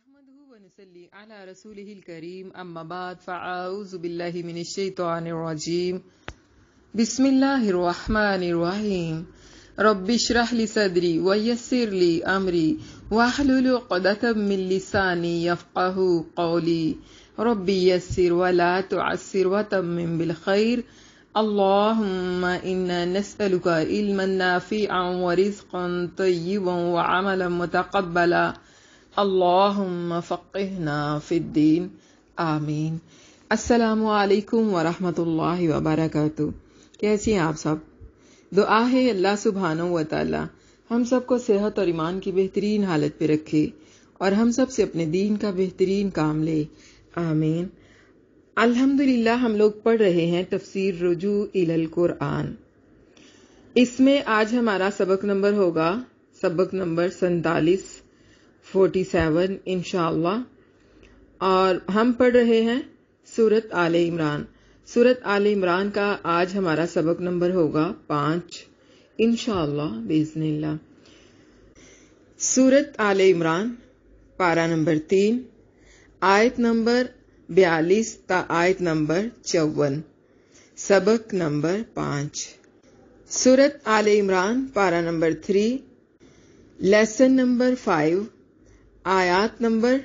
نحمده ونصلي على رسوله الكريم أما بعد فأعوذ بالله من الشيطان الرجيم بسم الله الرحمن الرحيم رب اشرح لي صدري ويسر لي أمري واحلل عقدة من لساني يفقهوا قولي رب يسر ولا تعسر وتمم بالخير اللهم إنا نسألك علما نافعا ورزقا طيبا وعملا متقبلا اللهم فقهنا فی الدین آمین۔ السلام علیکم ورحمۃ اللہ وبرکاتہ۔ کیسی ہیں آپ سب؟ دعا ہے اللہ سبحانہ و تعالی ہم سب کو صحت اور ایمان کی بہترین حالت پہ رکھے اور ہم سب سے اپنے دین کا بہترین کام لے، آمین۔ الحمدللہ ہم لوگ پڑھ رہے ہیں تفسیر رجوع الی القرآن۔ اس میں آج ہمارا سبق نمبر ہوگا سبق نمبر 47 انشاءاللہ، اور ہم پڑھ رہے ہیں سورۃ آل عمران۔ سورۃ آل عمران کا آج ہمارا سبق نمبر ہوگا 5 انشاءاللہ باذن اللہ۔ سورۃ آل عمران پارہ نمبر 3 آیت نمبر 42 تا آیت نمبر 54، سبق نمبر 5۔ سورۃ آل عمران پارہ نمبر 3 لیسن نمبر 5 آیات نمبر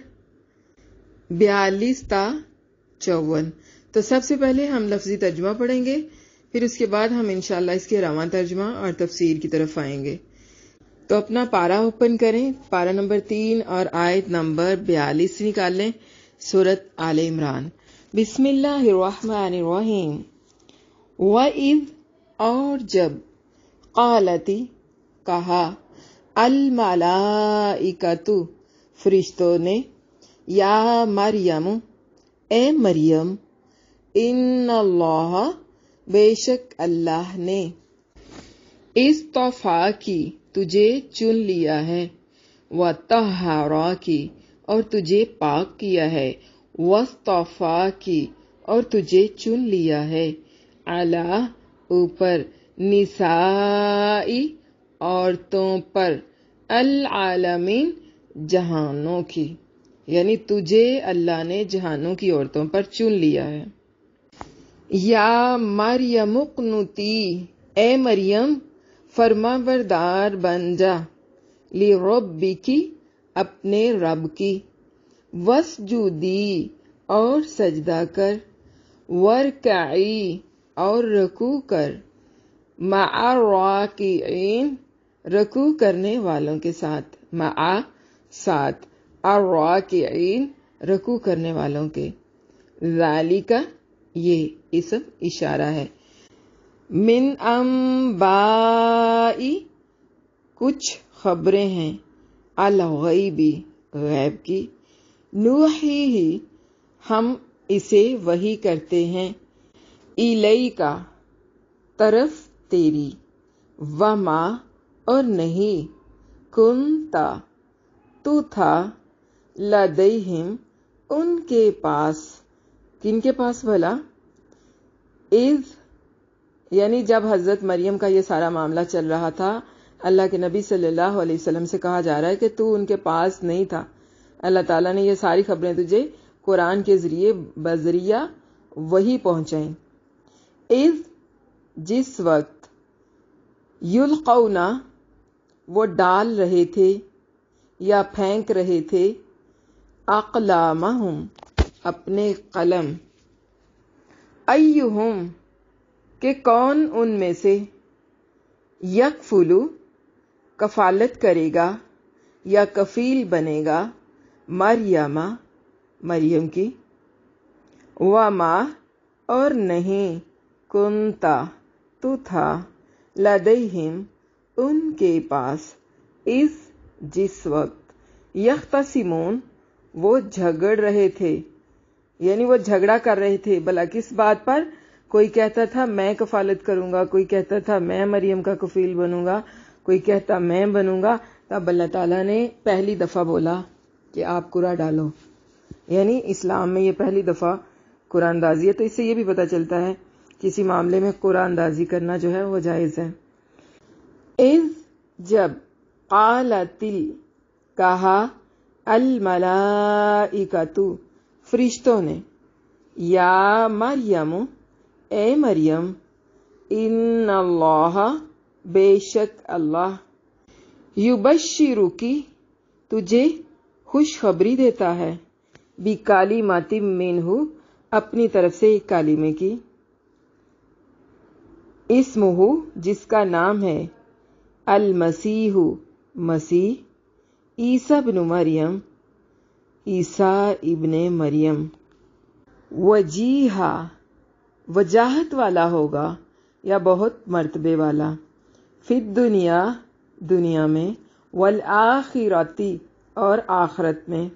42 تا 54۔ تو سب سے پہلے ہم لفظی ترجمہ پڑھیں گے، پھر اس کے بعد ہم انشاءاللہ اس کے رواں ترجمہ اور تفسیر کی طرف آئیں گے۔ تو اپنا پارہ اوپن کریں، پارہ نمبر 3 اور آیت نمبر 42 نکال لیں، سورۃ آل عمران۔ بسم اللہ الرحمن الرحیم۔ وَإِذْ اور جب، قالتی کہا، الملائکۃ فرشتوں نے، یا مریم اے مریم، ان اللہ بے شک اللہ نے، اصطفاکی تجھے چن لیا ہے، وطہراکی اور تجھے پاک کیا ہے، واصطفاکی اور تجھے چن لیا ہے، علی اوپر، نسائی عورتوں پر، العالمین جہانوں کی، یعنی تجھے اللہ نے جہانوں کی عورتوں پر چن لیا ہے۔ یا مریم اقنتی اے مریم فرما بردار بن جا، لربکی اپنے رب کی، واسجدی اور سجدہ کر، ورکعی اور رکوع کر، مع الراکعین رکوع کرنے والوں کے ساتھ، مع ساتھ، الراکعین رکوع کرنے والوں کے، ذالک یہ اسم اشارہ ہے، من انبائی کچھ خبریں ہیں، الغیبی غیب کی، نوحیہ ہم اسے وحی کرتے ہیں، الیکا طرف تیری، وما اور نہیں، کنتا تو تھا، لدیہم ان کے پاس، کن کے پاس بھلا؟ اذ یعنی جب حضرت مریم کا یہ سارا معاملہ چل رہا تھا، اللہ کے نبی صلی اللہ علیہ وسلم سے کہا جا رہا ہے کہ تو ان کے پاس نہیں تھا، اللہ تعالیٰ نے یہ ساری خبریں تجھے قرآن کے ذریعے بذریعہ وہی پہنچائیں۔ اذ جس وقت، یلقونا وہ ڈال رہے تھے یا پھینک رہے تھے، اقلامہم اپنے قلم، ایہم کہ کون ان میں سے، یکفلو کفالت کرے گا یا کفیل بنے گا، مریم مریم کی، وما اور نہیں، کنتا تو تھا، لدیہم ان کے پاس، اذ جس وقت، یختصمون وہ جھگڑ رہے تھے، یعنی وہ جھگڑا کر رہے تھے، بھلا کس بات پر؟ کوئی کہتا تھا میں کفالت کروں گا، کوئی کہتا تھا میں مریم کا کفیل بنوں گا، کوئی کہتا میں بنوں گا۔ تب اللہ تعالیٰ نے پہلی دفعہ بولا کہ آپ قرآن ڈالو، یعنی اسلام میں یہ پہلی دفعہ قرآن دازی ہے، تو اس سے یہ بھی پتہ چلتا ہے کسی معاملے میں قرآن دازی کرنا جو ہے وہ جائز ہے۔ اذ جب، قالتل کہا، الملائکۃ فرشتوں نے، یا مریم اے مریم، ان اللہ بے شک اللہ، یبشرکی تجھے خوشخبری دیتا ہے، بکلمۃ منہ اپنی طرف سے ایک کلمے کی، اسمہ جس کا نام ہے، المسیح مسیح، عیسیٰ ابن مریم عیسیٰ ابن مریم، وجیہا وجاہت والا ہوگا یا بہت مرتبے والا، فی الدنیا دنیا میں، والآخرتی اور آخرت میں،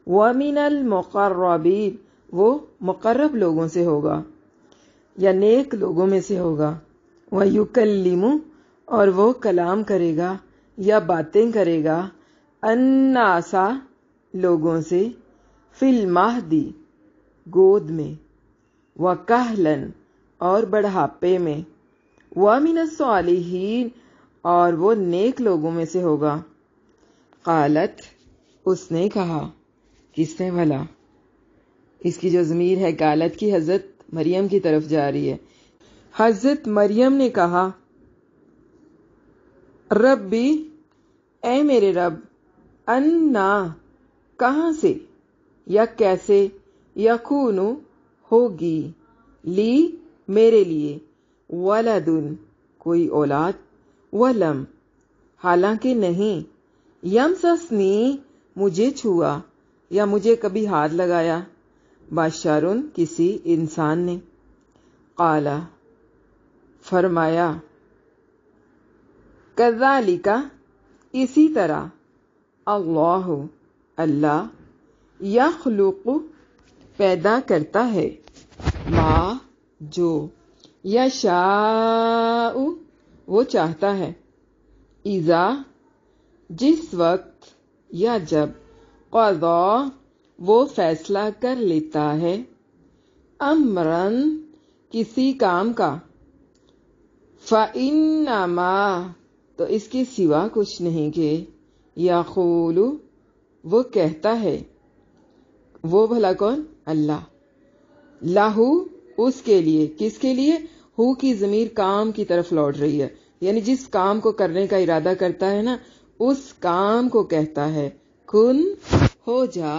ومن المقربین وہ مقرب لوگوں سے ہوگا یا نیک لوگوں میں سے ہوگا، ویکلم اور وہ کلام کرے گا یا باتیں کرے گا، الناس لوگوں سے، فی المہدی گود میں، وکہلن اور بڑھاپے میں، ومن الصالحین اور وہ نیک لوگوں میں سے ہوگا۔ قالت اس نے کہا، کس نے بھلا؟ اس کی جو ضمیر ہے قالت کی حضرت مریم کی طرف جا رہی ہے۔ حضرت مریم نے کہا، ربی اے میرے رب، انا کہاں سے یا کیسے، یکون ہوگی، لی میرے لیے، ولدن کوئی اولاد، ولم حالانکہ نہیں، یمسسنی مجھے چھوا یا مجھے کبھی ہاتھ لگایا، بشرن کسی انسان نے، قال فرمایا، کذالک اسی طرح، اللہ اللہ، یخلق پیدا کرتا ہے، ما جو، یشاء وہ چاہتا ہے، اذا جس وقت یا جب، قضا وہ فیصلہ کر لیتا ہے، امرن کسی کام کا، فإنما تو اس کے سوا کچھ نہیں کہ، یقول وہ کہتا ہے، وہ بھلا کون؟ اللہ، لہو اس کے لیے، کس کے لیے؟ ہو کی ضمیر کام کی طرف لوٹ رہی ہے، یعنی جس کام کو کرنے کا ارادہ کرتا ہے نا، اس کام کو کہتا ہے، کن ہو جا،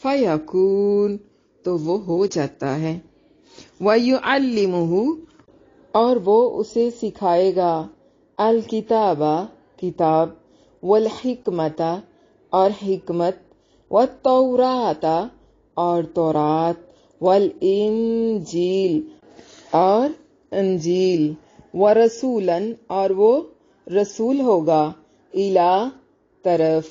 فیکون تو وہ ہو جاتا ہے، وَيُعَلِّمُهُ اور وہ اسے سکھائے گا، الکتاب کتاب، والحکمت اور حکمت، والتورات اور تورات، والانجیل اور انجیل، ورسولاً اور وہ رسول ہوگا، الی طرف،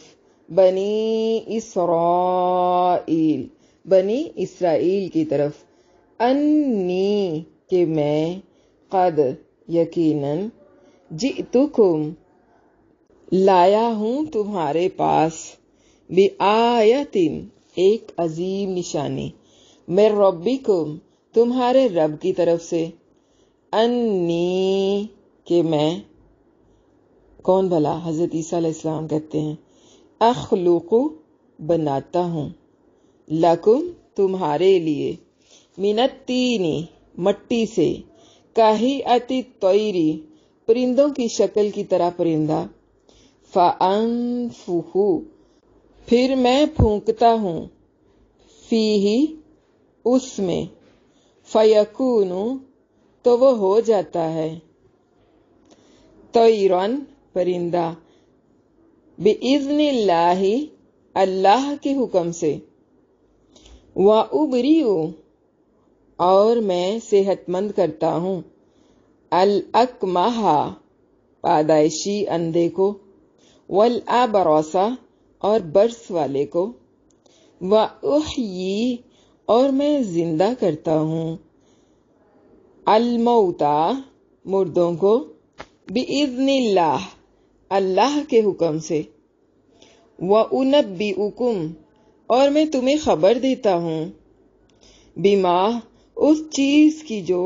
بنی اسرائیل بنی اسرائیل کی طرف، انی کہ میں، قد یقیناً، جئتکم لایا ہوں تمہارے پاس، بآیۃ ایک عظیم نشانی، من ربکم تمہارے رب کی طرف سے، انی کہ میں، کون بھلا؟ حضرت عیسیٰ علیہ السلام کہتے ہیں، اخلق بناتا ہوں، لکم تمہارے لیے، من الطین مٹی سے، کہیئۃ الطیر پرندوں کی شکل کی طرح پرندہ، فانفخ پھر میں پھونکتا ہوں، فیہ اس میں، فیکون تو وہ ہو جاتا ہے، طیرن پرندہ، باذن اللہ اللہ کے حکم سے، وابرئ اور میں صحت مند کرتا ہوں، الاکمہ پادائشی اندھے کو، والابرص اور برس والے کو، واحیی اور میں زندہ کرتا ہوں، الموتى مردوں کو، باذن اللہ اللہ کے حکم سے، وانبئکم اور میں تمہیں خبر دیتا ہوں، بما اس چیز کی جو،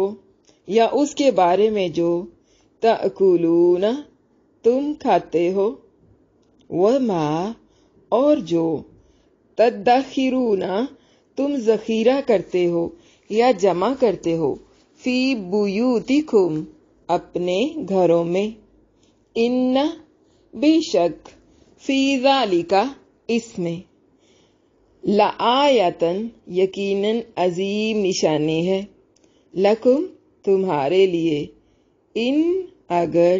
یا اس کے بارے میں جو، تأکلون تم کھاتے ہو، وما اور جو تدخرون تم ذخیرہ کرتے ہو یا جمع کرتے ہو فی بیوتکم اپنے گھروں میں، ان بے شک فی ذالک اس میں، لآیتن یقیناً عظیم نشانی ہے، لکم تمہارے لیے، ان اگر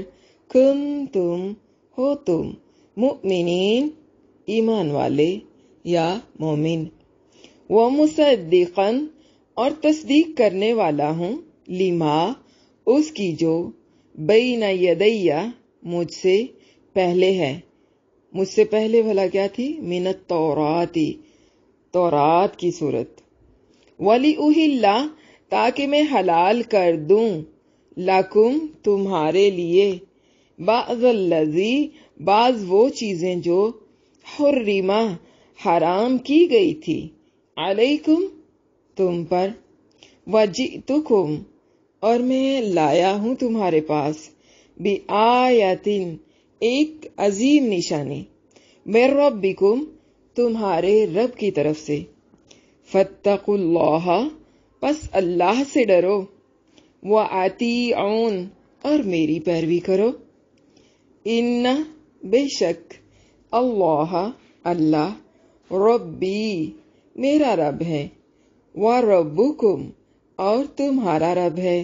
کنتم ہو تم مؤمنین ایمان والے یا مومن، ومصدقاً اور تصدیق کرنے والا ہوں، لما اس کی جو بین یدیہ مجھ سے پہلے ہے، مجھ سے پہلے بھلا کیا تھی؟ من التورات، تورات کی صورت، وَلِأُحِلَّ تاکہ میں حلال کر دوں، لَکُم تمہارے لیے، بَعْضَ الَّذِی بعض وہ چیزیں جو حرمہ حرام کی گئی تھی، علیکم تم پر، وَجِئْتُکم اور میں لایا ہوں تمہارے پاس، بِآیَةٍ ایک عظیم نشانی، مِن ربکم تمہارے رب کی طرف سے، فاتقوا اللہ پس اللہ سے ڈرو، وَأَطِیعُونْ اور میری پیروی کرو، ان بے شک اللہ اللہ ربی میرا رب ہے، وَرَبُّکُمْ اور تمہارا رب ہے،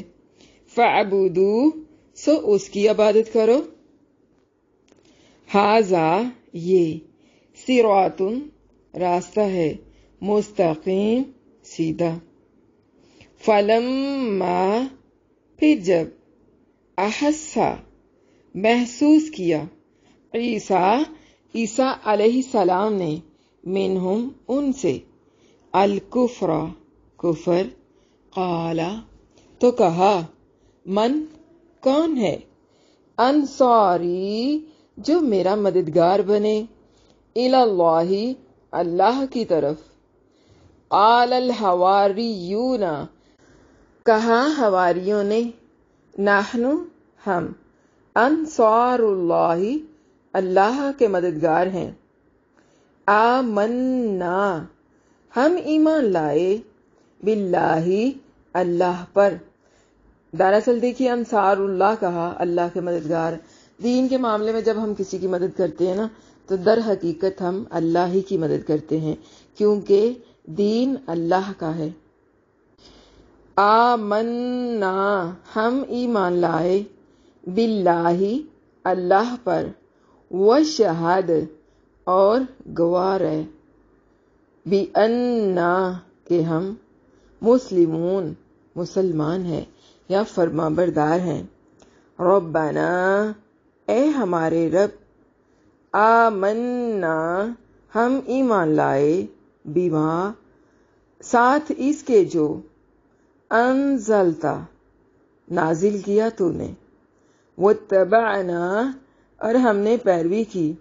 فَاعْبُدُوهُ سو اس کی عبادت کرو، ھذا یہ، صراط راستہ ہے، مستقیم سیدھا، فلما پھر جب احسا محسوس کیا، عیسیٰ علیہ السلام نے، منہم ان سے، الکفر کفر، قالا تو کہا، من کون ہے، انصاری جو میرا مددگار بنے، اللہ اللہ کی طرف، قال الحواریون کہا حواریوں نے، نحن ہم، انصار اللہ اللہ کے مددگار ہیں، آمنا ہم ایمان لائے، باللہ اللہ پر، دراصل دیکھیے انصار اللہ کہا اللہ کے مددگار، دین کے معاملے میں جب ہم کسی کی مدد کرتے ہیں نا تو در حقیقت ہم اللہ ہی کی مدد کرتے ہیں، کیونکہ دین اللہ کا ہے۔ آمنا ہم ایمان لائے، باللہ اللہ پر، وشہد اور گواہ رہے، بِأَنَّا کہ ہم، مسلمون مسلمان ہیں یا فرما بردار ہیں، ربنا اے ہمارے رب، آمنا ہم ایمان لائے، بما ساتھ اس کے جو، انزلتا نازل کیا تو نے، واتبعنا اور ہم نے پیروی کی،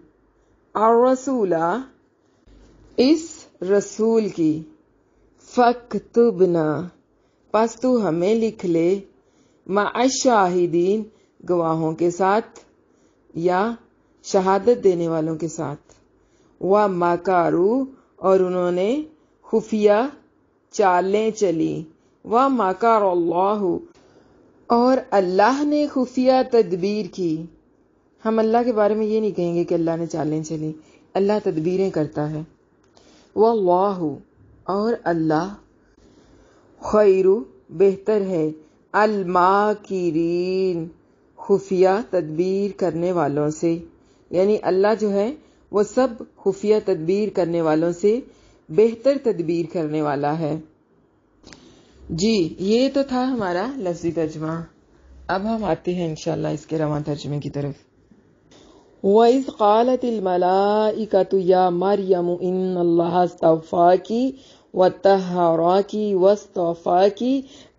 الرسول اس رسول کی، فاکتبنا پس تو ہمیں لکھ لے، مع الشاہدین گواہوں کے ساتھ یا شہادت دینے والوں کے ساتھ، وَمَکَرُوا اور انہوں نے خفیہ چالیں چلی، وَمَکَرَ اللَّهُ اور اللہ نے خفیہ تدبیر کی، ہم اللہ کے بارے میں یہ نہیں کہیں گے کہ اللہ نے چالیں چلی، اللہ تدبیریں کرتا ہے، واللہ اور اللہ، خیر بہتر ہے، الماکرین خفیہ تدبیر کرنے والوں سے، یعنی اللہ جو ہے وہ سب خفیہ تدبیر کرنے والوں سے بہتر تدبیر کرنے والا ہے۔ جی یہ تو تھا ہمارا لفظی ترجمہ، اب ہم آتے ہیں انشاءاللہ اس کے رواں ترجمے کی طرف۔ وَإِذْ قَالَتِ الْمَلَائِكَةُ يَا مَرْيَمُ إِنَّ اللَّهَ اصْطَفَاكِ وَطَهَّرَكِ وَاصْطَفَاكِ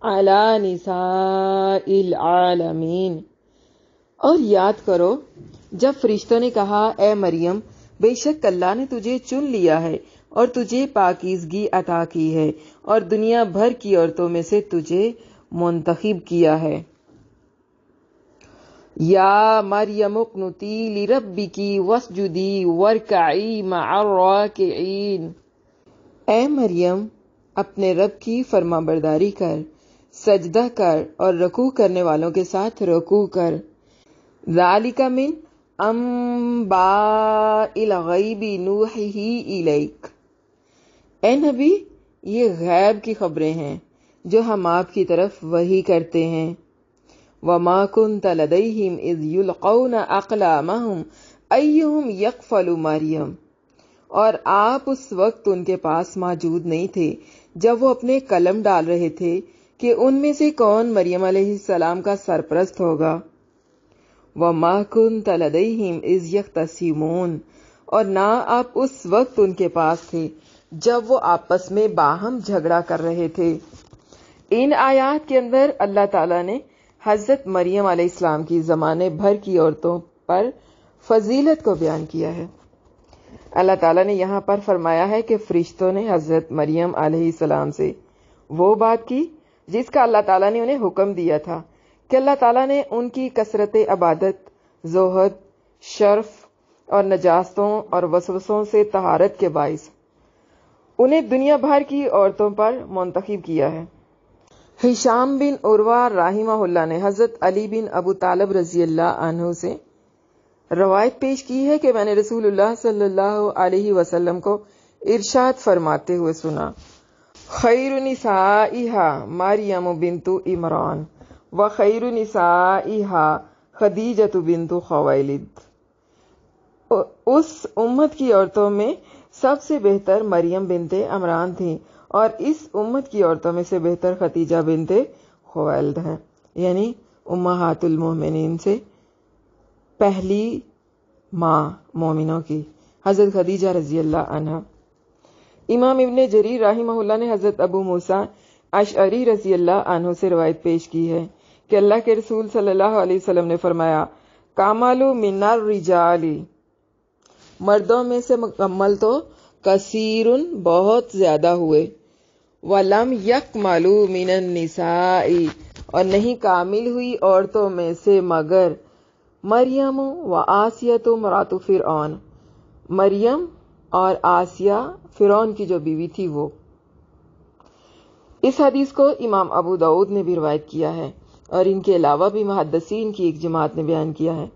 عَلَى نِسَاءِ الْعَالَمِينَ اور یاد کرو جب فرشتوں نے کہا، اے مریم بے شک اللہ نے تجھے چن لیا ہے اور تجھے پاکیزگی عطا کی ہے اور دنیا بھر کی عورتوں میں سے تجھے منتخب کیا ہے۔ یا مریم اقنتی لربکی واسجدی وارکعی مع الراکعین، اے مریم اپنے رب کی فرما برداری کر، سجدہ کر اور رکوع کرنے والوں کے ساتھ رکوع کر۔ ذالک من انباء الغیب نوحیہ الیک، اے نبی یہ غیب کی خبریں ہیں جو ہم آپ کی طرف وحی کرتے ہیں۔ وما كنت لديهم اذ يلقون اقلامهم ايهم يكفل مریم، اور آپ اس وقت ان کے پاس موجود نہیں تھے جب وہ اپنے قلم ڈال رہے تھے کہ ان میں سے کون مریم علیہ السلام کا سرپرست ہوگا۔ وما كنت لديهم اذ يختصمون، اور نہ آپ اس وقت ان کے پاس تھے جب وہ آپس میں باہم جھگڑا کر رہے تھے۔ ان آیات کے اندر اللہ تعالیٰ نے حضرت مریم علیہ السلام کی زمانے بھر کی عورتوں پر فضیلت کو بیان کیا ہے۔ اللہ تعالیٰ نے یہاں پر فرمایا ہے کہ فرشتوں نے حضرت مریم علیہ السلام سے وہ بات کی جس کا اللہ تعالیٰ نے انہیں حکم دیا تھا کہ اللہ تعالیٰ نے ان کی کثرت عبادت، زہد، شرف اور نجاستوں اور وسوسوں سے طہارت کے باعث انہیں دنیا بھر کی عورتوں پر منتخب کیا ہے۔ ہشام بن عروہ رحمہ اللہ نے حضرت علی بن ابو طالب رضی اللہ عنہ سے روایت پیش کی ہے کہ میں نے رسول اللہ صلی اللہ علیہ وسلم کو ارشاد فرماتے ہوئے سنا، خیر نسائہا مریم بنت عمران و خیر نسائہا خدیجہ بنت خویلد، اس امت کی عورتوں میں سب سے بہتر مریم بنت عمران تھیں اور اس امت کی عورتوں میں سے بہتر خدیجہ بنت خویلد ہیں، یعنی امہات المومنین سے پہلی ماں مومنوں کی حضرت خدیجہ رضی اللہ عنہا۔ امام ابن جریر رحمہ اللہ نے حضرت ابو موسیٰ اشعری رضی اللہ عنہ سے روایت پیش کی ہے کہ اللہ کے رسول صلی اللہ علیہ وسلم نے فرمایا، کامل من الرجال، مردوں میں سے مکمل تو کثیر بہت زیادہ ہوئے، وَلَمْ يَكْمَلُوا مِنَ النِّسَاءِ، اور نہیں کامل ہوئی عورتوں میں سے مگر مریم و آسیہ امرأۃ فرعون، مریم اور آسیہ فرعون کی جو بیوی تھی وہ۔ اس حدیث کو امام ابو داؤد نے بھی روایت کیا ہے اور ان کے علاوہ بھی محدثین کی ایک جماعت نے بیان کیا ہے۔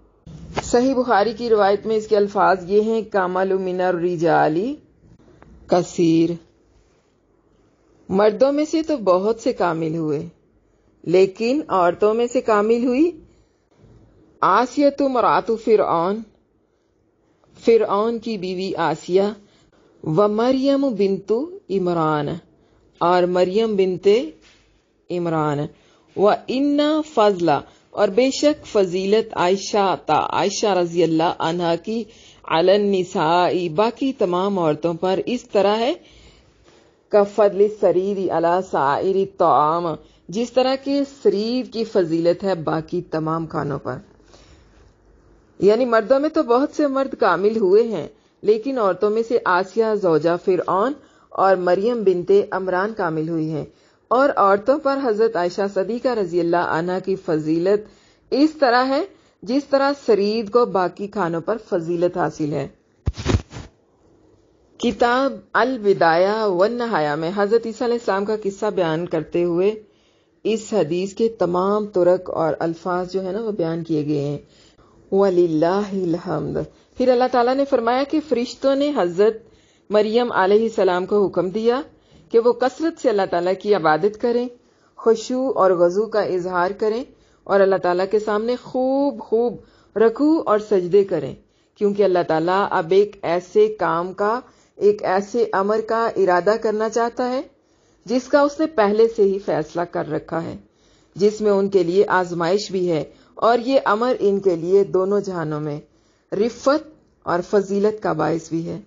صحیح بخاری کی روایت میں اس کے الفاظ یہ ہیں، کامل من الرجال کثیر، مردوں میں سے تو بہت سے کامل ہوئے لیکن عورتوں میں سے کامل ہوئی آسیہ امرأۃ فرعون، فرعون کی بیوی آسیہ، و مریم بنت عمران، اور مریم بنت عمران، و ان فضل، اور بے شک فضیلت عائشہ رضی اللہ عنہا کی علی النساء، باقی تمام عورتوں پر اس طرح ہے کفضل السرید علی سائر الطعام، جس طرح کہ سرید کی فضیلت ہے باقی تمام کھانوں پر۔ یعنی مردوں میں تو بہت سے مرد کامل ہوئے ہیں لیکن عورتوں میں سے آسیہ زوجہ فرعون اور مریم بنت عمران کامل ہوئی ہیں، اور عورتوں پر حضرت عائشہ صدیقہ رضی اللہ عنہا کی فضیلت اس طرح ہے جس طرح سرید کو باقی کھانوں پر فضیلت حاصل ہے۔ کتاب البدایہ والنہایہ میں حضرت عیسیٰ علیہ السلام کا قصہ بیان کرتے ہوئے اس حدیث کے تمام طرق اور الفاظ جو ہے نا وہ بیان کیے گئے ہیں۔ وَلِلَّهِ الْحَمْدُ۔ پھر اللہ تعالیٰ نے فرمایا کہ فرشتوں نے حضرت مریم علیہ السلام کو حکم دیا کہ وہ کثرت سے اللہ تعالیٰ کی عبادت کریں، خشوع اور غضو کا اظہار کریں اور اللہ تعالیٰ کے سامنے خوب رکوع اور سجدے کریں، کیونکہ اللہ تعالیٰ اب ایک ایسے کام کا، ایک ایسے امر کا ارادہ کرنا چاہتا ہے جس کا اس نے پہلے سے ہی فیصلہ کر رکھا ہے، جس میں ان کے لیے آزمائش بھی ہے، اور یہ امر ان کے لیے دونوں جہانوں میں رفت اور فضیلت کا باعث بھی ہے۔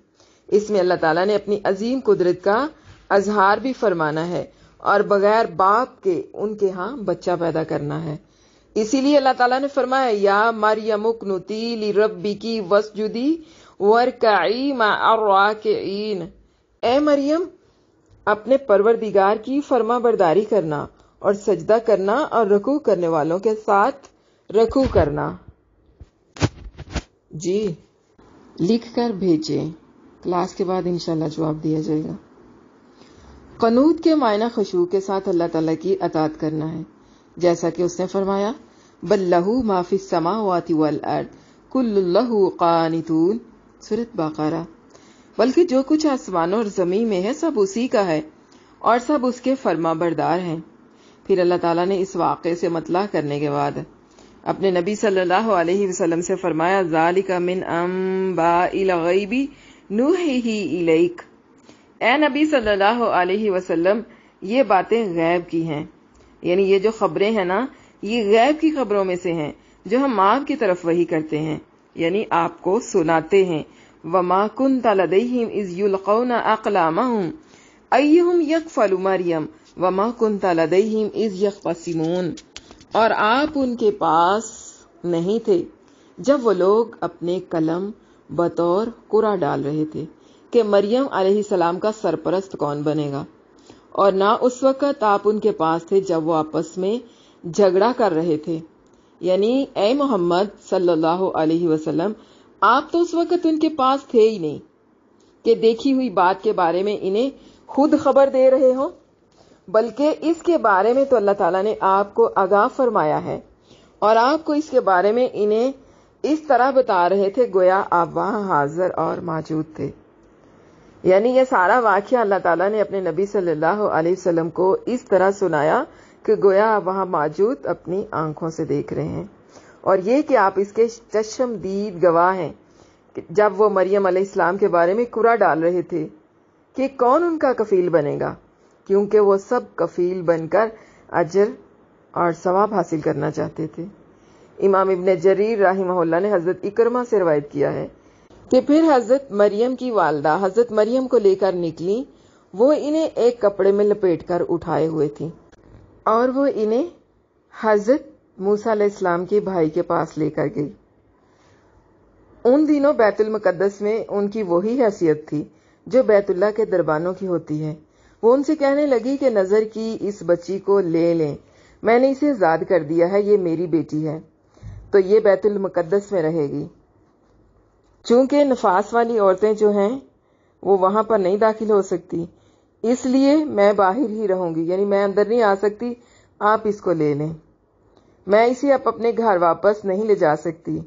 اس میں اللہ تعالیٰ نے اپنی عظیم قدرت کا اظہار بھی فرمانا ہے اور بغیر باپ کے ان کے ہاں بچہ پیدا کرنا ہے۔ اسی لیے اللہ تعالیٰ نے فرمایا، یا مریم اقنتی لربکی واسجدی وارکعی مع الراکعین، اے مریم اپنے پروردگار کی فرما برداری کرنا اور سجدہ کرنا اور رکوع کرنے والوں کے ساتھ رکوع کرنا۔ جی لکھ کر بھیجیں، کلاس کے بعد انشاءاللہ جواب دیا جائے گا۔ قنوت کے معنی خشوع کے ساتھ اللہ تعالیٰ کی اطاعت کرنا ہے، جیسا کہ اس نے فرمایا بل لہ ما فی السماوات والارض کل لہ قانتون، سورۃ بقرہ، بلکہ جو کچھ آسمانوں اور زمین میں ہے سب اسی کا ہے اور سب اس کے فرما بردار ہیں۔ پھر اللہ تعالیٰ نے اس واقعے سے مطلع کرنے کے بعد اپنے نبی صلی اللہ علیہ وسلم سے فرمایا ذالک من انباء الغیب نوحیہ الیک، اے نبی صلی اللہ علیہ وسلم یہ باتیں غیب کی ہیں، یعنی یہ جو خبریں ہیں نا یہ غیب کی خبروں میں سے ہیں جو ہم آپ کی طرف وحی کرتے ہیں، یعنی آپ کو سناتے ہیں۔ وما كنت لديهم اذ يلقون اقلامهم ايهم يكفل مريم وما كنت لديهم اذ يختصمون، اور آپ ان کے پاس نہیں تھے جب وہ لوگ اپنے قلم بطور قرعہ ڈال رہے تھے کہ مریم علیہ السلام کا سرپرست کون بنے گا، اور نہ اس وقت آپ ان کے پاس تھے جب وہ آپس میں جھگڑا کر رہے تھے، یعنی اے محمد صلی اللہ علیہ وسلم آپ تو اس وقت ان کے پاس تھے ہی نہیں کہ دیکھی ہوئی بات کے بارے میں انہیں خود خبر دے رہے ہوں، بلکہ اس کے بارے میں تو اللہ تعالیٰ نے آپ کو آگاہ فرمایا ہے اور آپ کو اس کے بارے میں انہیں اس طرح بتا رہے تھے گویا آپ وہاں حاضر اور موجود تھے۔ یعنی یہ سارا واقعہ اللہ تعالیٰ نے اپنے نبی صلی اللہ علیہ وسلم کو اس طرح سنایا کہ گویا آپ وہاں موجود اپنی آنکھوں سے دیکھ رہے ہیں، اور یہ کہ آپ اس کے چشمدید گواہ ہیں کہ جب وہ مریم علیہ السلام کے بارے میں قرعہ ڈال رہے تھے کہ کون ان کا کفیل بنے گا، کیونکہ وہ سب کفیل بن کر اجر اور ثواب حاصل کرنا چاہتے تھے۔ امام ابن جریر رحمہ اللہ نے حضرت اکرمہ سے روایت کیا ہے کہ پھر حضرت مریم کی والدہ حضرت مریم کو لے کر نکلی، وہ انہیں ایک کپڑے میں لپیٹ کر اٹھائے ہوئے تھی اور وہ انہیں حضرت موسیٰ علیہ السلام کے بھائی کے پاس لے کر گئی۔ ان دنوں بیت المقدس میں ان کی وہی حیثیت تھی جو بیت اللہ کے دربانوں کی ہوتی ہے۔ وہ ان سے کہنے لگی کہ نظر کی اس بچی کو لے لیں، میں نے اسے آزاد کر دیا ہے، یہ میری بیٹی ہے تو یہ بیت المقدس میں رہے گی۔ چونکہ نفاس والی عورتیں جو ہیں وہ وہاں پر نہیں داخل ہو سکتی، اس لیے میں باہر ہی رہوں گی، یعنی میں اندر نہیں آ سکتی، آپ اس کو لے لیں، میں اسے اب اپنے گھر واپس نہیں لے جا سکتی۔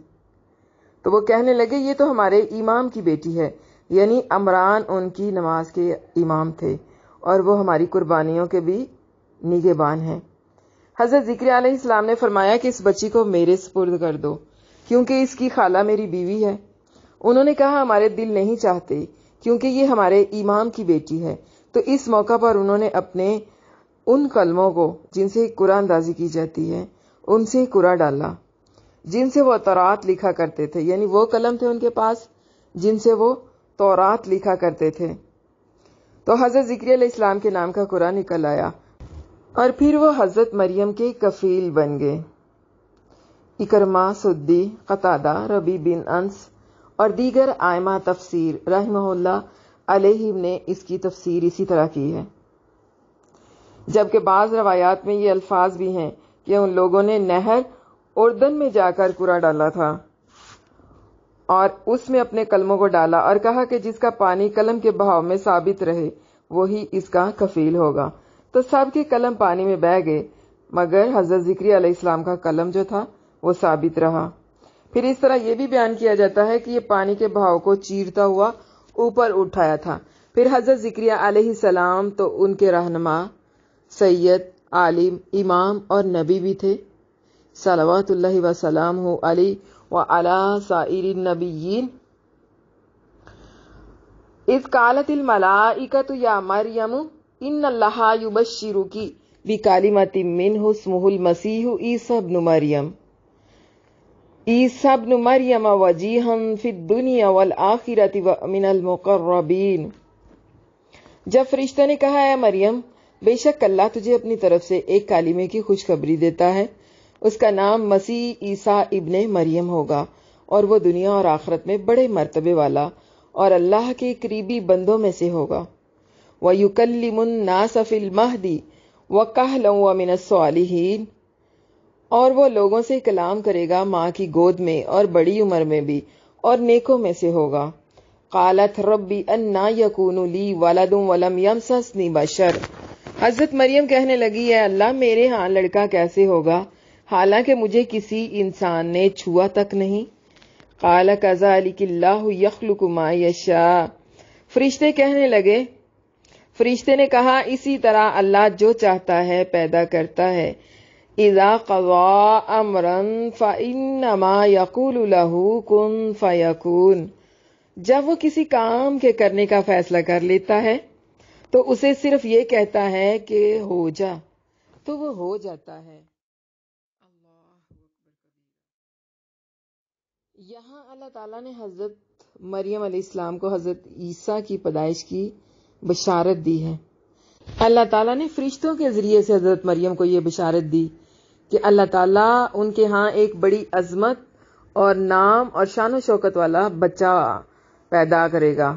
تو وہ کہنے لگے یہ تو ہمارے امام کی بیٹی ہے، یعنی عمران ان کی نماز کے امام تھے اور وہ ہماری قربانیوں کے بھی نگہبان ہیں۔ حضرت ذکریا علیہ السلام نے فرمایا کہ اس بچی کو میرے سپرد کر دو کیونکہ اس کی خالہ میری بیوی ہے۔ انہوں نے کہا ہمارے دل نہیں چاہتے کیونکہ یہ ہمارے امام کی بیٹی ہے، تو اس موقع پر انہوں نے اپنے ان قلموں کو جن سے قرآن اندازی کی جاتی ہے ان سے قرعہ ڈالا جن سے وہ تورات لکھا کرتے تھے، یعنی وہ قلم تھے ان کے پاس جن سے وہ تورات لکھا کرتے تھے۔ تو حضرت ذکریا علیہ السلام کے نام کا قرآن نکل آیا اور پھر وہ حضرت مریم کے کفیل بن گئے۔ اکرمہ، سدی، قتادہ، ربی بن انس اور دیگر ائمہ تفسیر رحمہ اللہ علیہ نے اس کی تفسیر اسی طرح کی ہے، جبکہ بعض روایات میں یہ الفاظ بھی ہیں کہ ان لوگوں نے نہر اردن میں جا کر قرعہ ڈالا تھا اور اس میں اپنے قلموں کو ڈالا اور کہا کہ جس کا پانی قلم کے بہاؤ میں ثابت رہے وہی اس کا کفیل ہوگا، تو سب کے قلم پانی میں بہہ گئے مگر حضرت ذکریا علیہ السلام کا قلم جو تھا وہ ثابت رہا۔ پھر اس طرح یہ بھی بیان کیا جاتا ہے کہ یہ پانی کے بہاؤ کو چیرتا ہوا اوپر اٹھایا تھا۔ پھر حضرت ذکریا علیہ السلام تو ان کے رہنما، سید، عالم، امام اور نبی بھی تھے، صلوات اللہ وسلامہ علیہ وعلی سائر النبیین۔ اذ قالت الملائکۃ یا مریم ان اللہ یبشرک بکلمۃ منہ اسمہ المسیح عیسی ابن مریم وجیہا فی الدنیا والآخرۃ ومن المقربین۔ جب فرشتہ نے کہا اے مریم بے شک اللہ تجھے اپنی طرف سے ایک کلمے کی خوشخبری دیتا ہے، اس کا نام مسیح عیسیٰ ابن مریم ہوگا اور وہ دنیا اور آخرت میں بڑے مرتبے والا اور اللہ کے قریبی بندوں میں سے ہوگا۔ وَيُكَلِّمُ النَّاسَ فِي الْمَهْدِ وَكَهْلًا وَمِنَ الصَّالِحِينَ، اور وہ لوگوں سے کلام کرے گا ماں کی گود میں اور بڑی عمر میں بھی، اور نیکوں میں سے ہوگا۔ قالت ربی انا یکون لی ولد ولم یمسسنی بشر، حضرت مریم کہنے لگی ہے اللہ میرے ہاں لڑکا کیسے ہوگا حالانکہ مجھے کسی انسان نے چھوا تک نہیں۔ قال کذالک اللہ یخلق ما یشاء، فرشتے کہنے لگے، فرشتے نے کہا اسی طرح اللہ جو چاہتا ہے پیدا کرتا ہے۔ اذا قضى امرا فانما يقول له كن فيكون، جب وہ کسی کام کے کرنے کا فیصلہ کر لیتا ہے تو اسے صرف یہ کہتا ہے کہ ہو جا، تو وہ ہو جاتا ہے۔ یہاں اللہ تعالیٰ نے حضرت مریم علیہ السلام کو حضرت عیسیٰ کی پیدائش کی بشارت دی ہے۔ اللہ تعالیٰ نے فرشتوں کے ذریعے سے حضرت مریم کو یہ بشارت دی کہ اللہ تعالیٰ ان کے ہاں ایک بڑی عظمت اور نام اور شان و شوکت والا بچہ پیدا کرے گا۔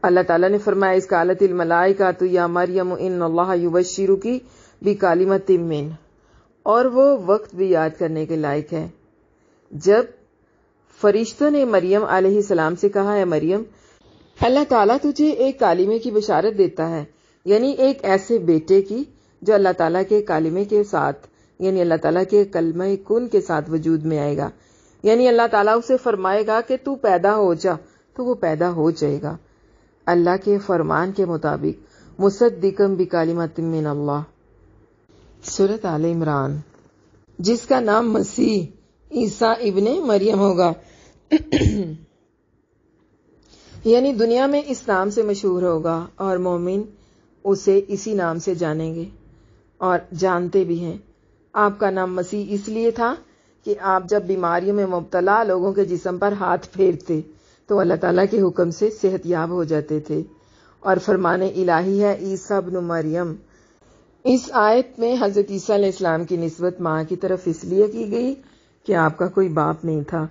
اللہ تعالیٰ نے فرمایا اس قالت الملائکۃ یا مریم ان اللہ یبشرکی بکلمۃ منہ، اور وہ وقت بھی یاد کرنے کے لائق ہے جب فرشتوں نے مریم علیہ السلام سے کہا ہے مریم اللہ تعالیٰ تجھے ایک کلمے کی بشارت دیتا ہے، یعنی ایک ایسے بیٹے کی جو اللہ تعالیٰ کے کلمے کے ساتھ، یعنی اللہ تعالیٰ کے کلمہ کن کے ساتھ وجود میں آئے گا، یعنی اللہ تعالیٰ اسے فرمائے گا کہ تو پیدا ہو جا تو وہ پیدا ہو جائے گا اللہ کے فرمان کے مطابق، مصدقا بکلمۃ من اللہ۔ سورۃ آل عمران، جس کا نام مسیح عیسیٰ ابن مریم ہوگا، یعنی دنیا میں اس نام سے مشہور ہوگا اور مومن اسے اسی نام سے جانیں گے اور جانتے بھی ہیں۔ آپ کا نام مسیح اس لیے تھا کہ آپ جب بیماریوں میں مبتلا لوگوں کے جسم پر ہاتھ پھیرتے تو اللہ تعالیٰ کے حکم سے صحت یاب ہو جاتے تھے، اور فرمان الہی ہے عیسیٰ ابن مریم۔ اس آیت میں حضرت عیسیٰ علیہ السلام کی نسبت ماں کی طرف اس لیے کی گئی کہ آپ کا کوئی باپ نہیں تھا۔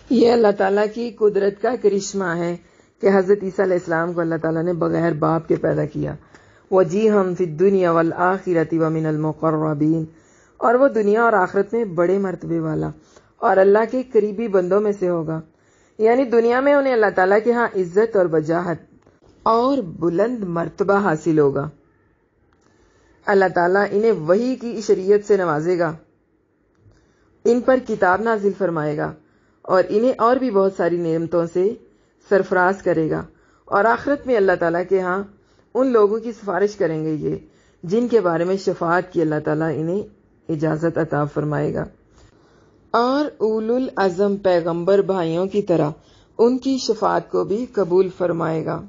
یہ اللہ تعالیٰ کی قدرت کا کرشمہ ہے کہ حضرت عیسیٰ علیہ السلام کو اللہ تعالیٰ نے بغیر باپ کے پیدا کیا۔ وَجِيهًا فِي الدُّنْيَا وَالْآخِرَةِ وَمِنَ الْمُقَرَّبِينَ، اور وہ دنیا اور آخرت میں بڑے مرتبے والا اور اللہ کے قریبی بندوں میں سے ہوگا، یعنی دنیا میں انہیں اللہ تعالیٰ کے ہاں عزت اور وجاہت اور بلند مرتبہ حاصل ہوگا۔ اللہ تعالیٰ انہیں وحی کی شریعت سے نوازے گا، ان پر کتاب نازل فرمائے گا اور انہیں اور بھی بہت ساری نعمتوں سے سرفراز کرے گا، اور آخرت میں اللہ تعالیٰ کے ہاں ان لوگوں کی سفارش کریں گے یہ جن کے بارے میں شفاعت کی اللہ تعالیٰ انہیں اجازت عطا فرمائے گا، اور اولو العزم پیغمبر بھائیوں کی طرح ان کی شفاعت کو بھی قبول فرمائے گا۔